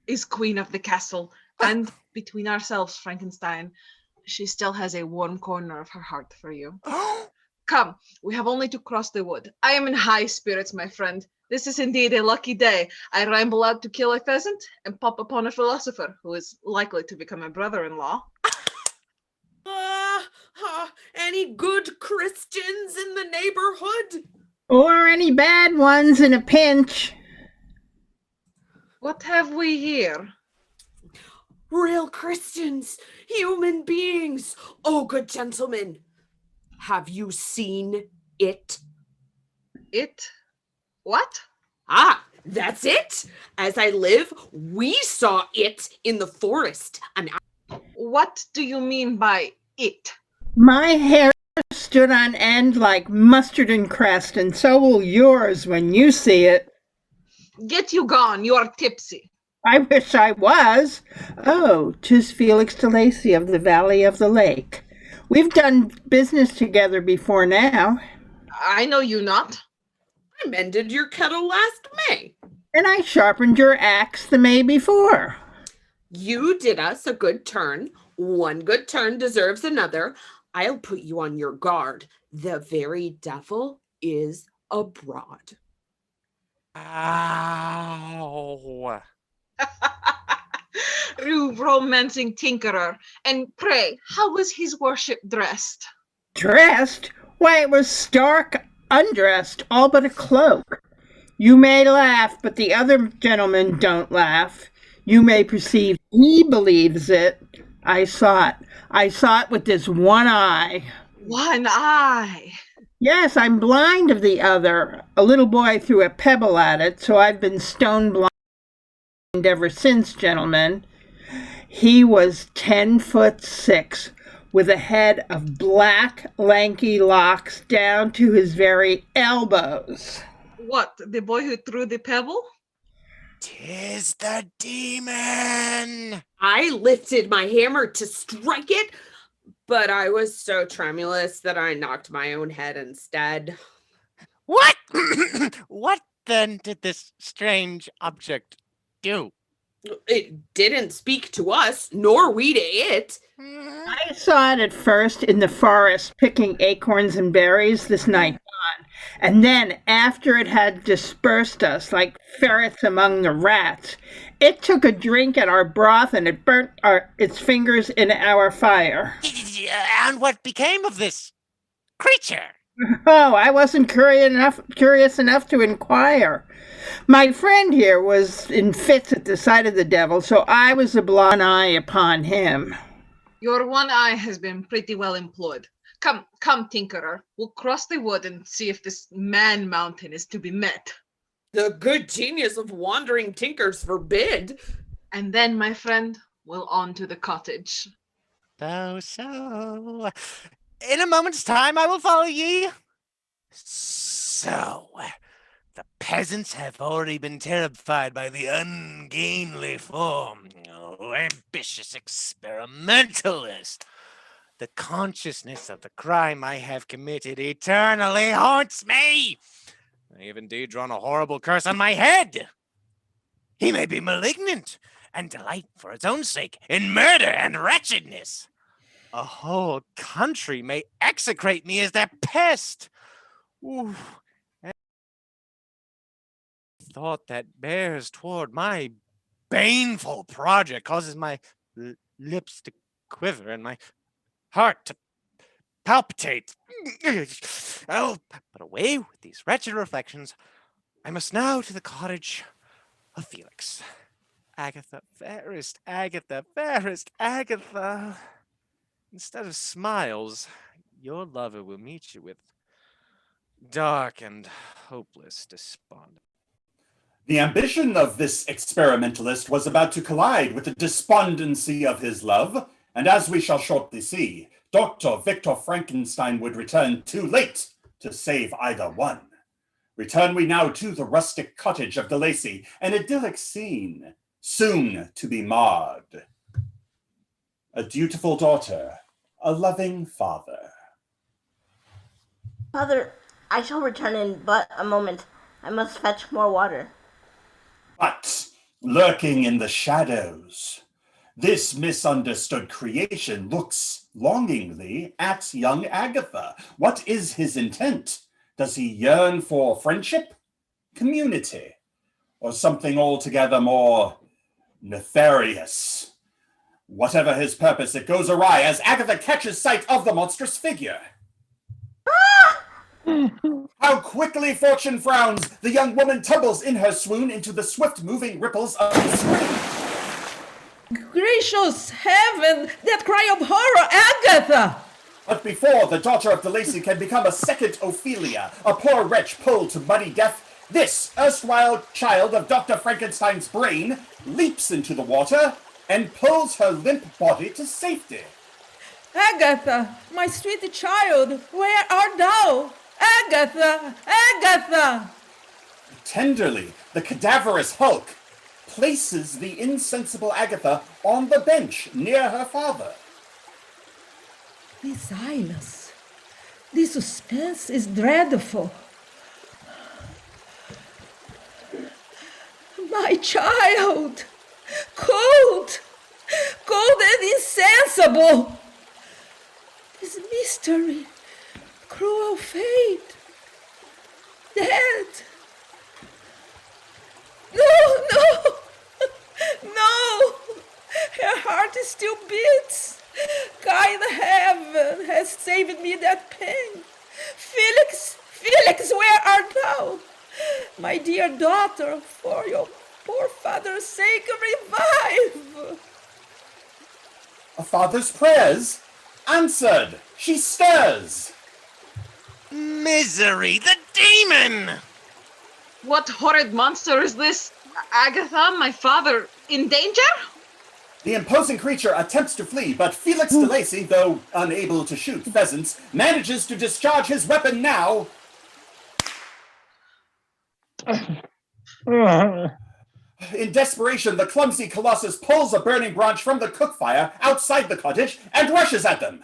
Is queen of the castle, and between ourselves, Frankenstein, she still has a warm corner of her heart for you. Come, we have only to cross the wood. I am in high spirits, my friend. This is indeed a lucky day. I ramble out to kill a pheasant and pop upon a philosopher who is likely to become a brother-in-law. Any good Christians in the neighborhood? Or any bad ones in a pinch. What have we here? Real Christians, human beings. Oh, good gentlemen, have you seen it? It? What? That's it. As I live, we saw it in the forest. What do you mean by it? My hair stood on end like mustard and crest, and so will yours when you see it. Get you gone, you are tipsy. I wish I was. Oh, 'tis Felix de Lacy of the Valley of the Lake. We've done business together before now. I know you not. I mended your kettle last May. And I sharpened your axe the May before. You did us a good turn. One good turn deserves another. I'll put you on your guard. The very devil is abroad. Ow. You romancing tinkerer. And pray, how was his worship dressed? Dressed? Why, it was stark undressed, all but a cloak. You may laugh, but the other gentlemen don't laugh. You may perceive he believes it. I saw it. I saw it with this one eye. One eye? Yes, I'm blind of the other. A little boy threw a pebble at it, so I've been stone blind ever since, gentlemen. He was 10'6", with a head of black, lanky locks down to his very elbows. What, the boy who threw the pebble? 'Tis the demon! I lifted my hammer to strike it, but I was so tremulous that I knocked my own head instead. What? What then did this strange object do? It didn't speak to us, nor we to it. I saw it at first in the forest picking acorns and berries this night gone, and then after it had dispersed us like ferrets among the rats, it took a drink at our broth and it burnt its fingers in our fire. And what became of this creature? Oh, I wasn't curious enough to inquire. My friend here was in fits at the sight of the devil, so I was a blind eye upon him. Your one eye has been pretty well employed. Come, tinkerer. We'll cross the wood and see if this man mountain is to be met. The good genius of wandering tinkers forbid. And then, my friend, we'll on to the cottage. So. In a moment's time I will follow ye. So, the peasants have already been terrified by the ungainly form. Oh, ambitious experimentalist. The consciousness of the crime I have committed eternally haunts me. I have indeed drawn a horrible curse on my head. He may be malignant and delight for its own sake in murder and wretchedness. A whole country may execrate me as their pest. Ooh. Thought that bears toward my baneful project causes my lips to quiver and my heart to palpitate. Oh, but away with these wretched reflections. I must now to the cottage of Felix. Agatha, fairest Agatha, fairest Agatha. Instead of smiles, your lover will meet you with dark and hopeless despond. The ambition of this experimentalist was about to collide with the despondency of his love, and as we shall shortly see, Dr. Victor Frankenstein would return too late to save either one. Return we now to the rustic cottage of DeLacy, an idyllic scene, soon to be marred. A dutiful daughter, a loving father. Father, I shall return in but a moment. I must fetch more water. But lurking in the shadows, this misunderstood creation looks longingly at young Agatha. What is his intent? Does he yearn for friendship, community, or something altogether more nefarious? Whatever his purpose, it goes awry as Agatha catches sight of the monstrous figure. How quickly fortune frowns! The young woman tumbles in her swoon into the swift-moving ripples of the stream. Gracious heaven! That cry of horror, Agatha! But before the daughter of DeLacy can become a second Ophelia, a poor wretch pulled to muddy death, this erstwhile child of Dr. Frankenstein's brain leaps into the water and pulls her limp body to safety. Agatha, my sweet child, where art thou? Agatha! Agatha! Tenderly, the cadaverous Hulk places the insensible Agatha on the bench near her father. The silence, the suspense is dreadful. My child! Cold! Cold and insensible! This mystery, cruel fate, dead. No! No! Her heart still beats. Kind heaven has saved me that pain. Felix, where art thou? My dear daughter, for your poor father's sake, revive. A father's prayers answered. She stirs. Misery, the demon! What horrid monster is this? Agatha, my father, in danger? The imposing creature attempts to flee, but Felix DeLacy, though unable to shoot pheasants, manages to discharge his weapon now. In desperation, the clumsy colossus pulls a burning branch from the cook fire outside the cottage and rushes at them.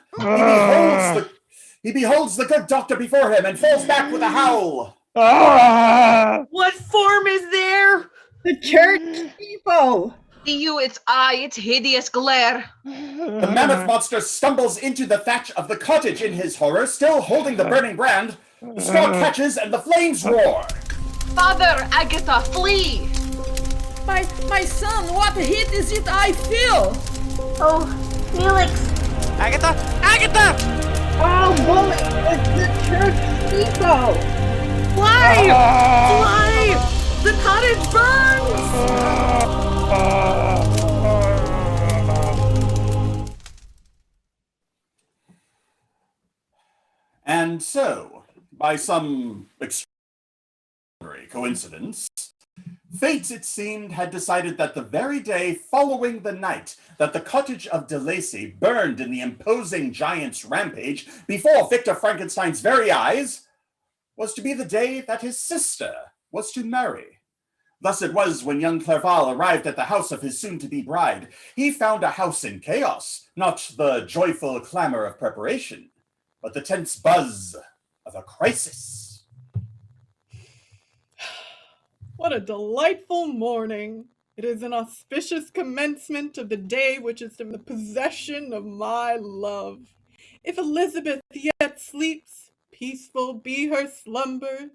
He beholds the good doctor before him and falls back with a howl. What form is there? The church people! See you, its eye, its hideous glare. The mammoth monster stumbles into the thatch of the cottage in his horror, still holding the burning brand. The straw catches and the flames roar. Father, Agatha, flee! My son, what heat is it I feel? Oh, Felix! Agatha! Agatha! Oh, bully! It's the church people! Fly! Fly! The cottage burns! And so, by some extraordinary coincidence, fate, it seemed, had decided that the very day following the night that the cottage of DeLacy burned in the imposing giant's rampage before Victor Frankenstein's very eyes was to be the day that his sister was to marry. Thus it was when young Clerval arrived at the house of his soon-to-be bride. He found a house in chaos, not the joyful clamor of preparation, but the tense buzz of a crisis. What a delightful morning! It is an auspicious commencement of the day which is in the possession of my love. If Elizabeth yet sleeps, peaceful be her slumbers.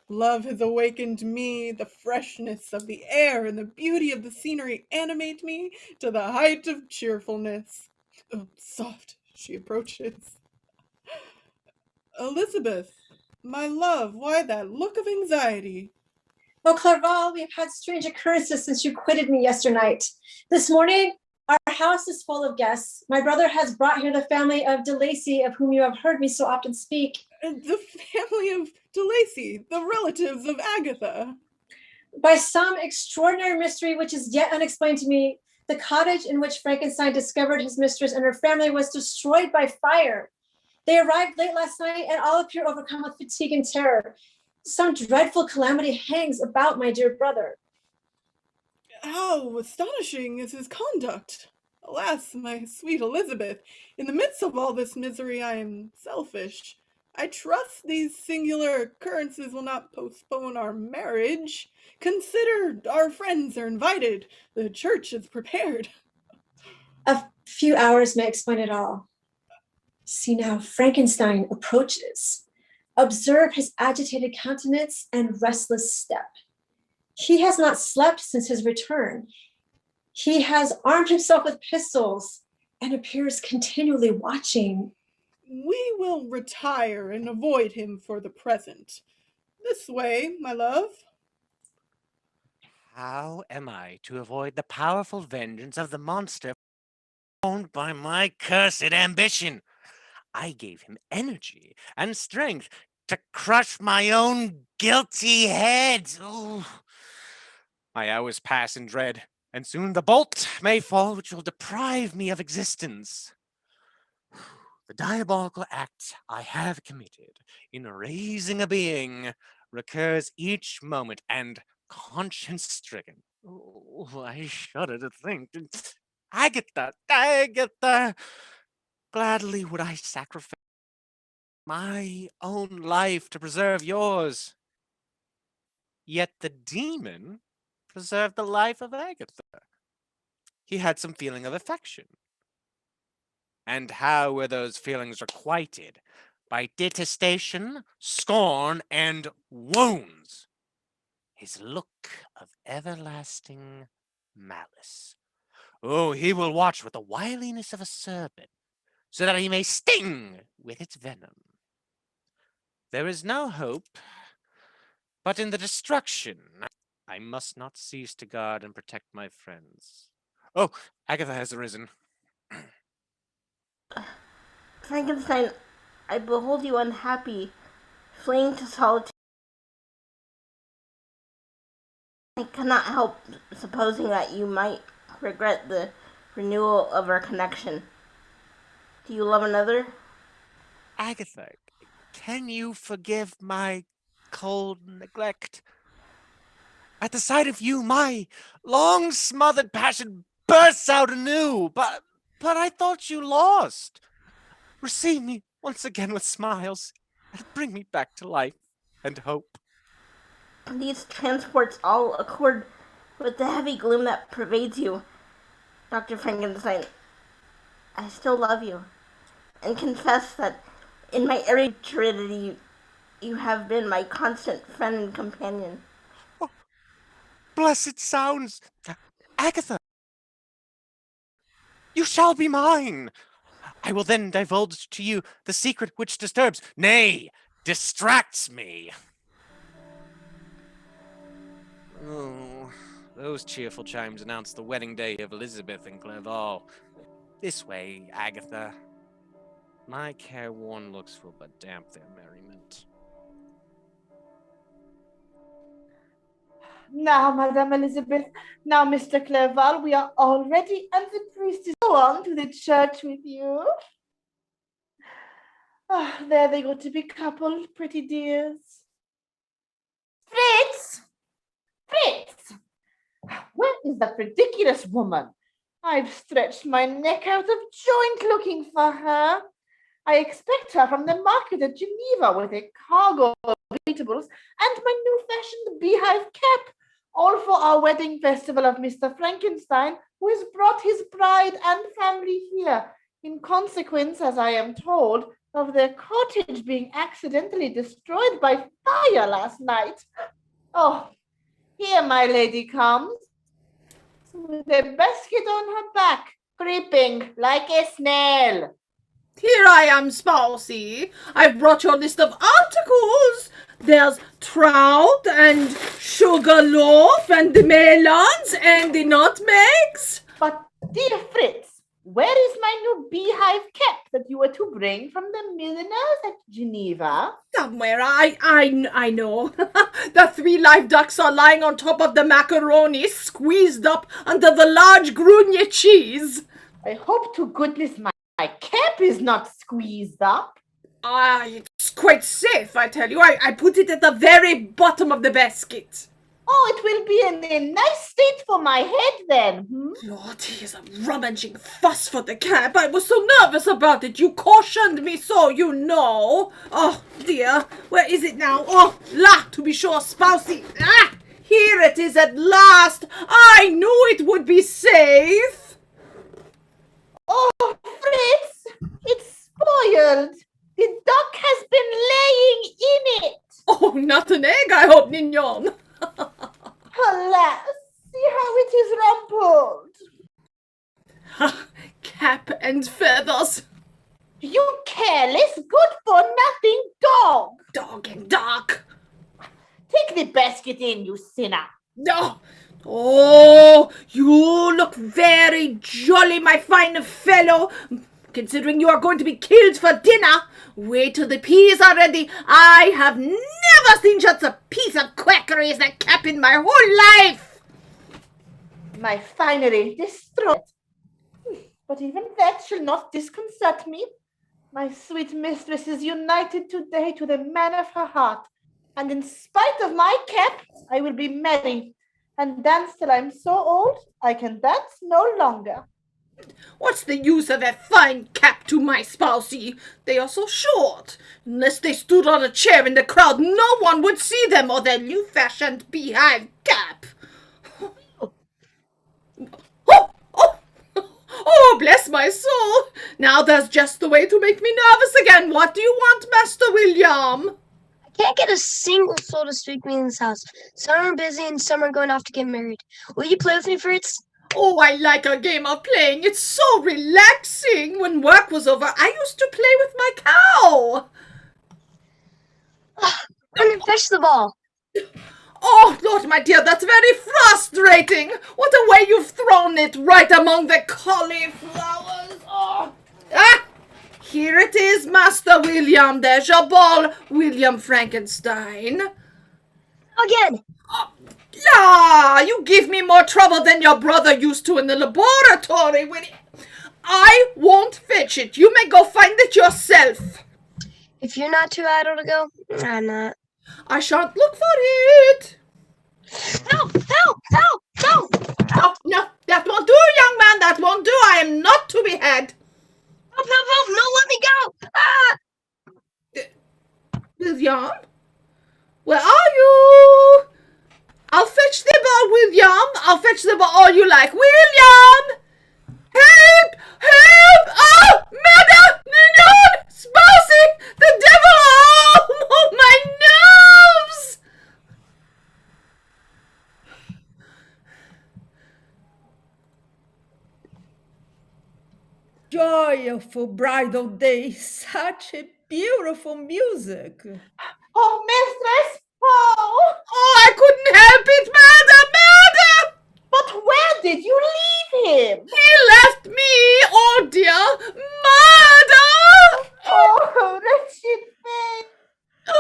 Love has awakened me, the freshness of the air and the beauty of the scenery animate me to the height of cheerfulness. Oh, soft she approaches. Elizabeth, my love, why that look of anxiety? Oh, Clerval, we have had strange occurrences since you quitted me yesternight. This morning, Our house is full of guests. My brother has brought here the family of De Lacy, of whom you have heard me so often speak. The family of De Lacy, the relatives of Agatha. By some extraordinary mystery which is yet unexplained to me, the cottage in which Frankenstein discovered his mistress and her family was destroyed by fire. They arrived late last night and all appear overcome with fatigue and terror. Some dreadful calamity hangs about my dear brother. How astonishing is his conduct! Alas, my sweet Elizabeth, in the midst of all this misery I am selfish. I trust these singular occurrences will not postpone our marriage. Consider, our friends are invited. The church is prepared. A few hours may explain it all. See now, Frankenstein approaches. Observe his agitated countenance and restless step. He has not slept since his return. He has armed himself with pistols and appears continually watching. We will retire and avoid him for the present. This way, my love. How am I to avoid the powerful vengeance of the monster owned by my cursed ambition? I gave him energy and strength to crush my own guilty head. Ooh. My hours pass in dread, and soon the bolt may fall which will deprive me of existence. The diabolical act I have committed in raising a being recurs each moment, and conscience-stricken. Oh, I shudder to think. Agatha, Agatha! Gladly would I sacrifice my own life to preserve yours. Yet the demon preserved the life of Agatha. He had some feeling of affection. And how were those feelings requited? By detestation, scorn, and wounds. His look of everlasting malice. Oh, he will watch with the wiliness of a serpent, so that he may sting with its venom. There is no hope but in the destruction. I must not cease to guard and protect my friends. Oh, Agatha has arisen. Frankenstein, I behold you unhappy, fleeing to solitude. I cannot help supposing that you might regret the renewal of our connection. Do you love another? Agatha, can you forgive my cold neglect? At the sight of you, my long-smothered passion bursts out anew. But I thought you lost. Receive me once again with smiles, and bring me back to life and hope. These transports all accord with the heavy gloom that pervades you. Dr. Frankenstein, I still love you, and confess that in my irritability, you have been my constant friend and companion. Oh, blessed sounds! Agatha! You shall be mine! I will then divulge to you the secret which disturbs, nay, distracts me. Oh, those cheerful chimes announce the wedding day of Elizabeth and Clerval. This way, Agatha. My careworn looks will but damp their merriment. Now, Madame Elizabeth, now, Mr. Clerval, we are all ready, and the priest is go on to the church with you. Ah, there they go to be coupled, pretty dears. Fritz! Fritz! Where is that ridiculous woman? I've stretched my neck out of joint looking for her. I expect her from the market at Geneva with a cargo of eatables and my new-fashioned beehive cap, all for our wedding festival of Mr. Frankenstein, who has brought his bride and family here, in consequence, as I am told, of their cottage being accidentally destroyed by fire last night. Oh, here my lady comes, with a basket on her back, creeping like a snail. Here I am, Spousey. I've brought your list of articles. There's trout and sugar loaf and the melons and the nutmegs. But Dear Fritz, where is my new beehive cap that you were to bring from the milliners at Geneva? Somewhere, I know. The 3 live ducks are lying on top of the macaroni, squeezed up under the large Gruyere cheese. I hope to goodness my cap is not squeezed up. It's quite safe, I tell you. I put it at the very bottom of the basket. Oh, it will be in a nice state for my head then. Lord, he is a rummaging fuss for the cap. I was so nervous about it. You cautioned me so, you know. Oh, dear. Where is it now? Oh, la, to be sure, Spousey. Ah, here it is at last. I knew it would be safe. Oh, Fritz, it's spoiled. The duck has been laying in it. Oh, not an egg, I hope, Mignon. Alas, see how it is rumpled. Cap and feathers. You careless, good-for-nothing dog. Dog and duck. Take the basket in, you sinner. No. Oh, you look very jolly, my fine fellow. Considering you are going to be killed for dinner. Wait till the peas are ready. I have never seen such a piece of quackery as that cap in my whole life. My finery destroyed. But even that shall not disconcert me. My sweet mistress is united today to the man of her heart. And in spite of my cap, I will be merry and dance till I'm so old I can dance no longer. What's the use of that fine cap to my spousey? They are so short. Unless they stood on a chair in the crowd, no one would see them or their new-fashioned beehive cap. Oh, bless my soul. Now that's just the way to make me nervous again. What do you want, Master William? I can't get a single soul to speak to me in this house. Some are busy and some are going off to get married. Will you play with me, Fritz? Oh, I like a game of playing. It's so relaxing. When work was over, I used to play with my cow. Run and fetch the ball. Oh, Lord, my dear, that's very frustrating. What a way you've thrown it right among the cauliflowers. Oh. Ah, here it is, Master William. There's your ball, William Frankenstein. Again. Ah, you give me more trouble than your brother used to in the laboratory. I won't fetch it. You may go find it yourself. If you're not too idle to go, I'm not. I shan't look for it. Help! Help! Help! Help! Help! No, that won't do, young man. That won't do. I am not to be had. Help! Help! Help! No, let me go! Ah! William? Where are you? I'll fetch the ball, William. I'll fetch the ball all you like. William! Help! Help! Oh! Murder! Mignon! Spousey! The devil! Oh, my nerves! Joyful bridal day, such a beautiful music. Oh, mistress! Oh! Oh, I couldn't help it! Murder! Murder! But where did you leave him? He left me! Oh, dear! Murder! Oh, wretched thing!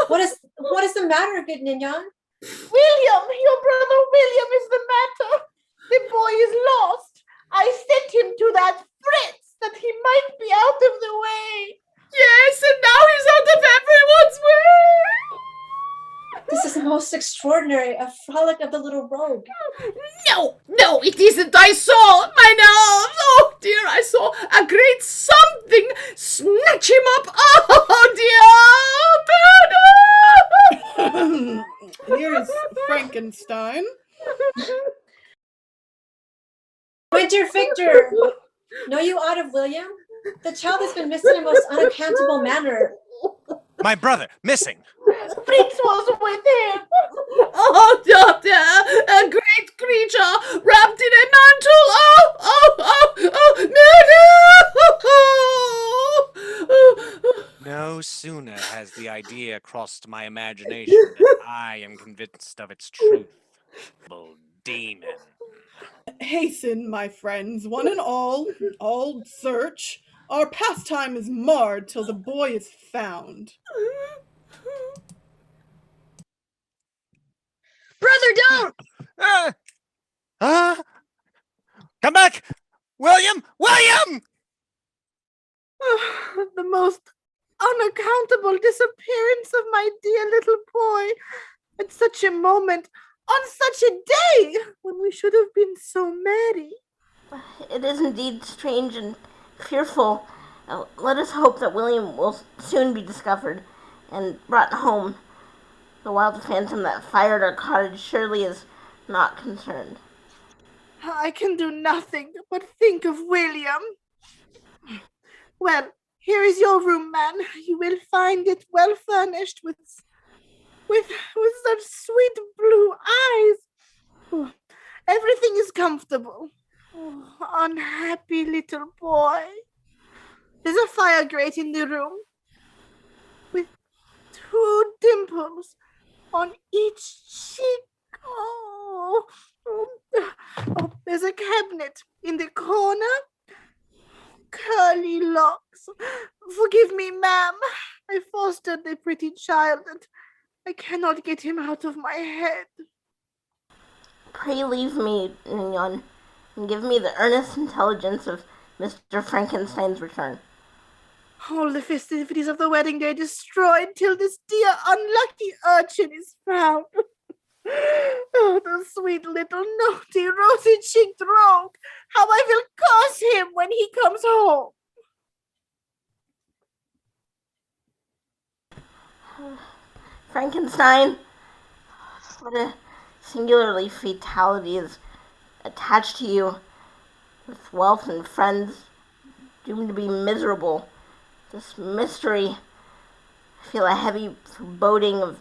What is the matter, good Mignon? William, your brother William is the matter. The boy is lost. I sent him to that Fritz that he might be out of the way. Yes, and now he's out of everyone's way. This is most extraordinary, a frolic of the little rogue. No, it isn't. I saw my nerves. Oh, dear, I saw a great something snatch him up. Oh, dear. Here's Frankenstein. My dear Victor, know you aught of William? The child has been missing in a most unaccountable manner. My brother, missing. Fritz was with him. Oh, doctor, a great creature wrapped in a mantle. Murder! No sooner has the idea crossed my imagination than I am convinced of its truth. Demon. Hasten, my friends, one and all search. Our pastime is marred till the boy is found. Brother, don't! Come back! William! William! The most unaccountable disappearance of my dear little boy at such a moment, on such a day, when we should have been so merry. It is indeed strange and fearful. Let us hope that William will soon be discovered and brought home. The wild phantom that fired our cottage surely is not concerned. I can do nothing but think of William. Well, here is your room, man. You will find it well furnished with such sweet blue eyes. Oh, everything is comfortable. Oh, unhappy little boy. There's a fire grate in the room with 2 dimples on each cheek. Oh, there's a cabinet in the corner. Curly locks. Forgive me, ma'am. I fostered the pretty child and I cannot get him out of my head. Pray leave me, Mignon, and give me the earnest intelligence of Mr. Frankenstein's return. All the festivities of the wedding day destroyed till this dear unlucky urchin is found. Oh, the sweet little naughty rosy-cheeked rogue! How I will curse him when he comes home! Frankenstein, what a singularly fatality is attached to you, with wealth and friends doomed to be miserable. This mystery, I feel a heavy foreboding of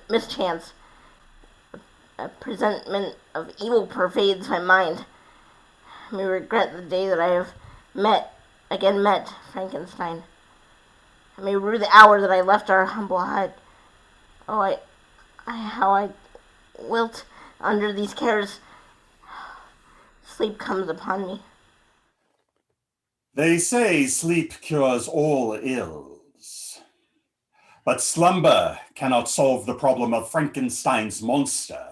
mischance. A presentiment of evil pervades my mind. I may regret the day that I have again met Frankenstein. I may rue the hour that I left our humble hut. Oh, how I wilt under these cares. Sleep comes upon me. They say sleep cures all ills. But slumber cannot solve the problem of Frankenstein's monster.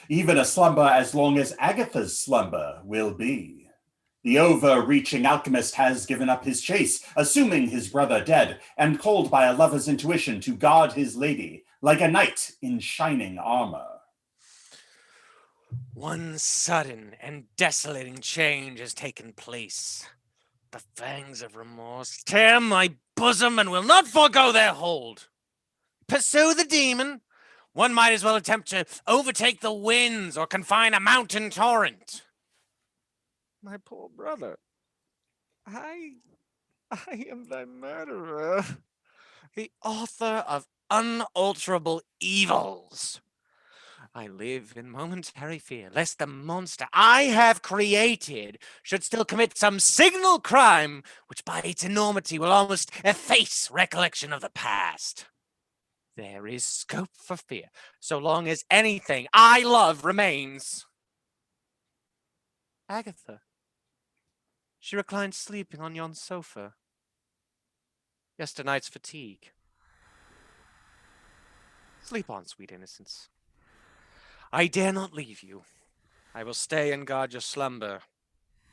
Even a slumber as long as Agatha's slumber will be. The overreaching alchemist has given up his chase, assuming his brother dead, and called by a lover's intuition to guard his lady, like a knight in shining armor. One sudden and desolating change has taken place. The fangs of remorse tear my bosom and will not forego their hold. Pursue the demon. One might as well attempt to overtake the winds or confine a mountain torrent. My poor brother, I am thy murderer, the author of unalterable evils. I live in momentary fear lest the monster I have created should still commit some signal crime which by its enormity will almost efface recollection of the past. There is scope for fear, so long as anything I love remains. Agatha. She reclines sleeping on yon sofa. Yesternight's fatigue. Sleep on, sweet innocence. I dare not leave you. I will stay and guard your slumber,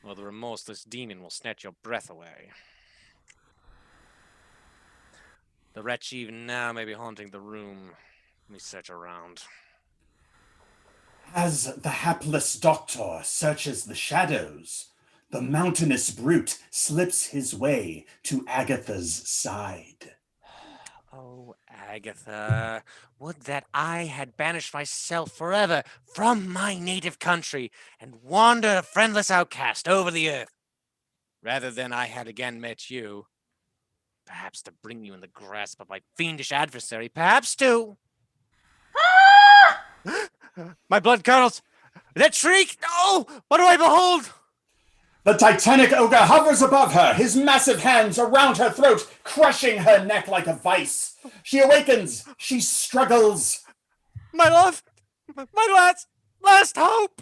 or the remorseless demon will snatch your breath away. The wretch even now may be haunting the room. Let me search around. As the hapless doctor searches the shadows, the mountainous brute slips his way to Agatha's side. Oh, Agatha, would that I had banished myself forever from my native country and wandered a friendless outcast over the earth, rather than I had again met you. Perhaps to bring you in the grasp of my fiendish adversary, perhaps to... My blood curdles! That shriek! No! What do I behold? The titanic ogre hovers above her, his massive hands around her throat, crushing her neck like a vice. She awakens. She struggles. My love! My last hope!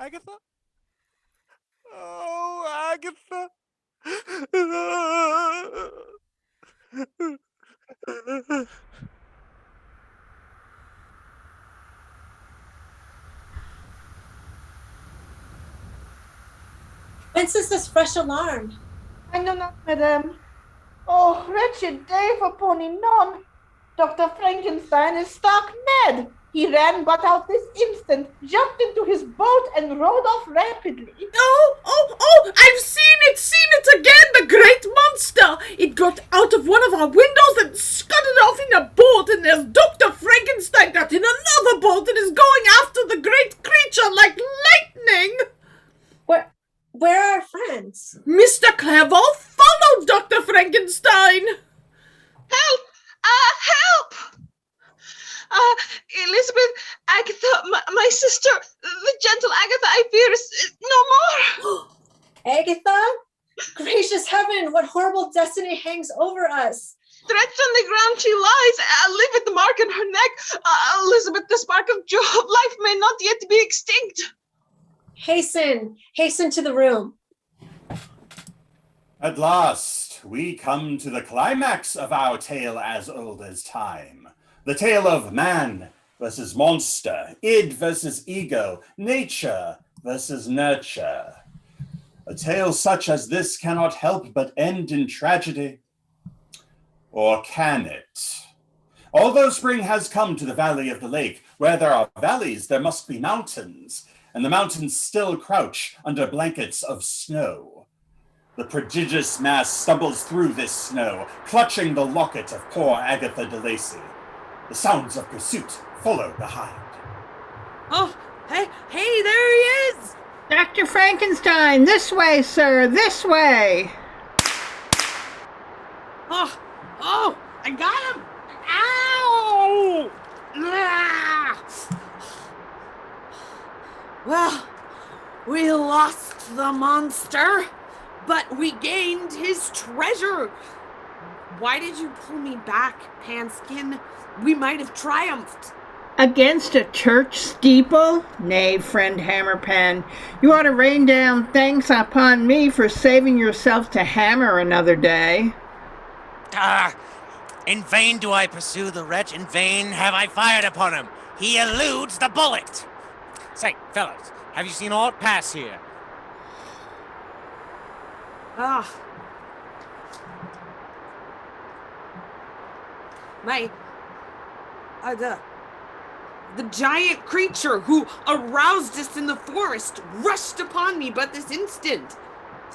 Agatha? Oh, Agatha. Whence is this fresh alarm? I know not, madame. Oh, wretched day for Pony Non. Dr. Frankenstein is stark mad. He ran but out this instant, jumped into his boat, and rowed off rapidly. Oh, I've seen it again, the great monster. It got out of one of our windows and scudded off in a boat, and there's Dr. Frankenstein got in another boat and is going after the great creature like lightning. Where are our friends? Mr. Clerval followed Dr. Frankenstein. Help! Help! Elizabeth, Agatha, my sister, the gentle Agatha, I fear is no more. Agatha? Gracious heaven, what horrible destiny hangs over us. Stretched on the ground she lies, a livid mark in her neck. Elizabeth, the spark of joy of life may not yet be extinct. Hasten to the room. At last, we come to the climax of our tale as old as time. The tale of man versus monster, id versus ego, nature versus nurture. A tale such as this cannot help but end in tragedy. Or can it? Although spring has come to the valley of the lake, where there are valleys, there must be mountains, and the mountains still crouch under blankets of snow. The prodigious mass stumbles through this snow, clutching the locket of poor Agatha de Lacy. The sounds of pursuit follow behind. Oh, hey, there he is! Dr. Frankenstein, this way, sir, this way. Oh, I got him! Ow! Ah! Well, we lost the monster, but we gained his treasure. Why did you pull me back, Panskin? We might have triumphed. Against a church steeple? Nay, friend Hammerpan, you ought to rain down thanks upon me for saving yourself to hammer another day. In vain do I pursue the wretch, in vain have I fired upon him. He eludes the bullet. Say, fellas, have you seen aught pass here? The giant creature who aroused us in the forest rushed upon me but this instant.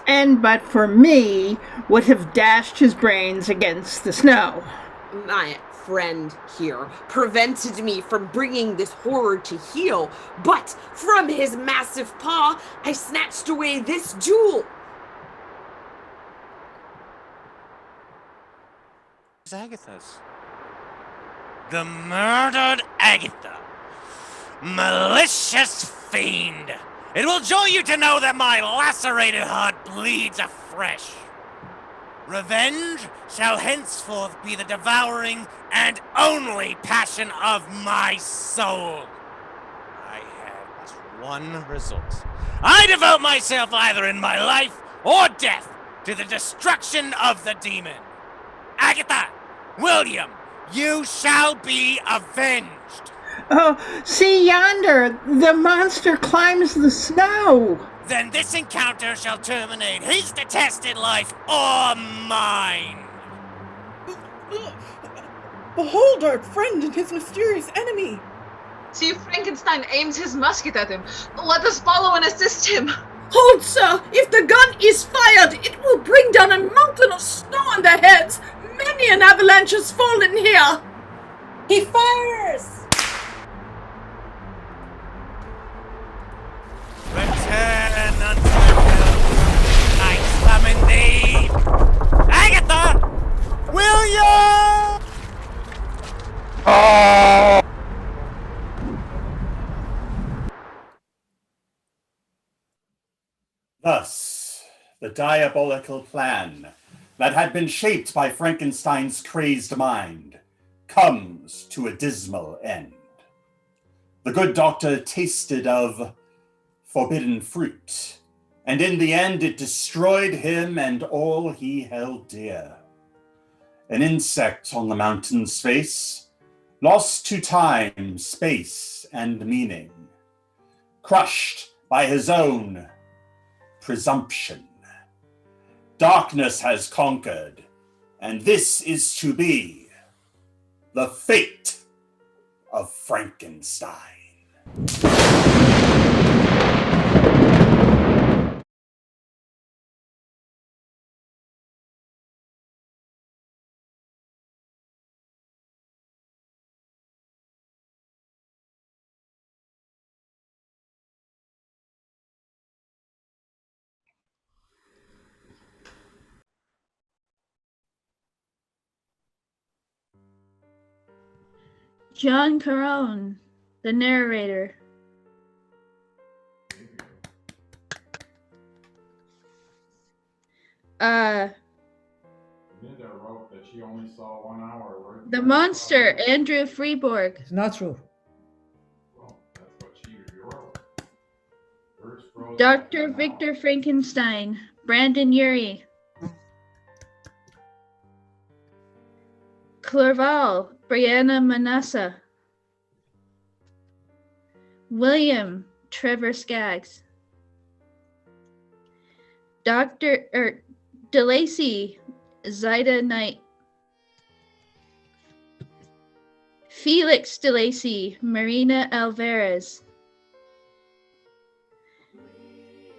And but for me, would have dashed his brains against the snow. My friend here prevented me from bringing this horror to heel, but from his massive paw, I snatched away this jewel. It's Agatha's. The murdered Agatha. Malicious fiend. It will joy you to know that my lacerated heart bleeds afresh. Revenge shall henceforth be the devouring and only passion of my soul. I have but one result. I devote myself either in my life or death to the destruction of the demon. Agatha, William, you shall be avenged. Oh, see yonder, the monster climbs the snow. Then this encounter shall terminate his detested life or mine. Behold our friend and his mysterious enemy. See if Frankenstein aims his musket at him. Let us follow and assist him. Hold, sir! If the gun is fired, it will bring down a mountain of snow on their heads. Many an avalanche has fallen here. He fires! Return unto hell. I summon thee. Agatha! William! Thus, the diabolical plan that had been shaped by Frankenstein's crazed mind comes to a dismal end. The good doctor tasted of forbidden fruit, and in the end it destroyed him and all he held dear. An insect on the mountain's face, lost to time, space, and meaning, crushed by his own presumption. Darkness has conquered, and this is to be the fate of Frankenstein. John Carone, the narrator. Linda wrote that she only saw 1 hour worth. The monster, Andrew Freeborg. It's not true. Well, that's what she wrote. First wrote Dr. Victor Frankenstein, Brandon Urie. Clerval, Brianna Manassa. William, Trevor Skaggs. Dr. DeLacy, Zaida Knight. Felix DeLacy, Marina Alvarez.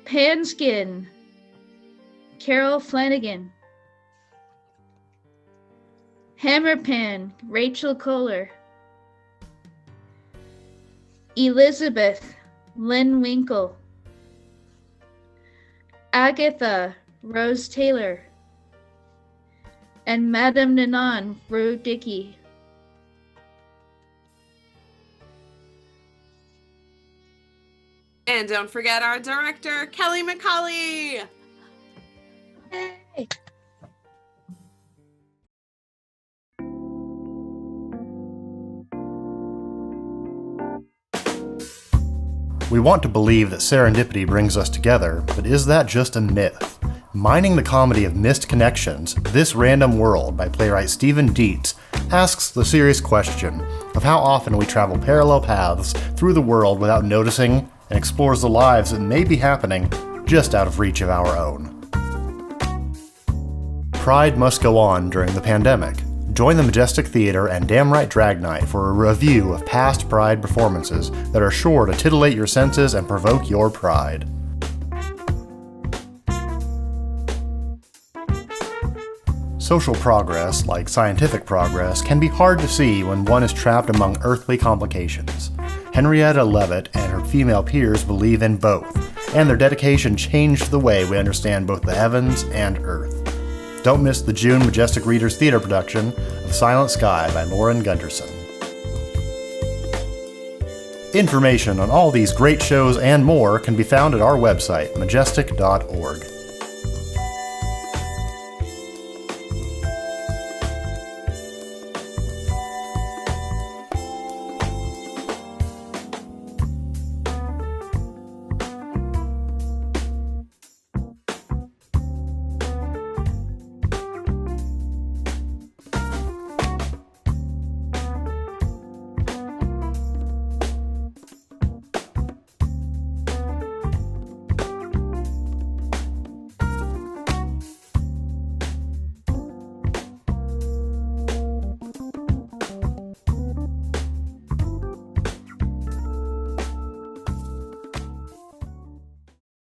Panskin, Carol Flanagan. Hammerpan, Rachel Kohler. Elizabeth, Lynn Winkle. Agatha, Rose Taylor. And Madame Nanon, Rue Dickey. And don't forget our director, Kelly McCauley. Hey. We want to believe that serendipity brings us together, but is that just a myth? Mining the comedy of missed connections, This Random World by playwright Stephen Dietz asks the serious question of how often we travel parallel paths through the world without noticing, and explores the lives that may be happening just out of reach of our own. Pride must go on during the pandemic. Join the Majestic Theater and Damn Right Drag Night for a review of past Pride performances that are sure to titillate your senses and provoke your pride. Social progress, like scientific progress, can be hard to see when one is trapped among earthly complications. Henrietta Leavitt and her female peers believe in both, and their dedication changed the way we understand both the heavens and earth. Don't miss the June Majestic Readers Theater production of Silent Sky by Lauren Gunderson. Information on all these great shows and more can be found at our website, majestic.org.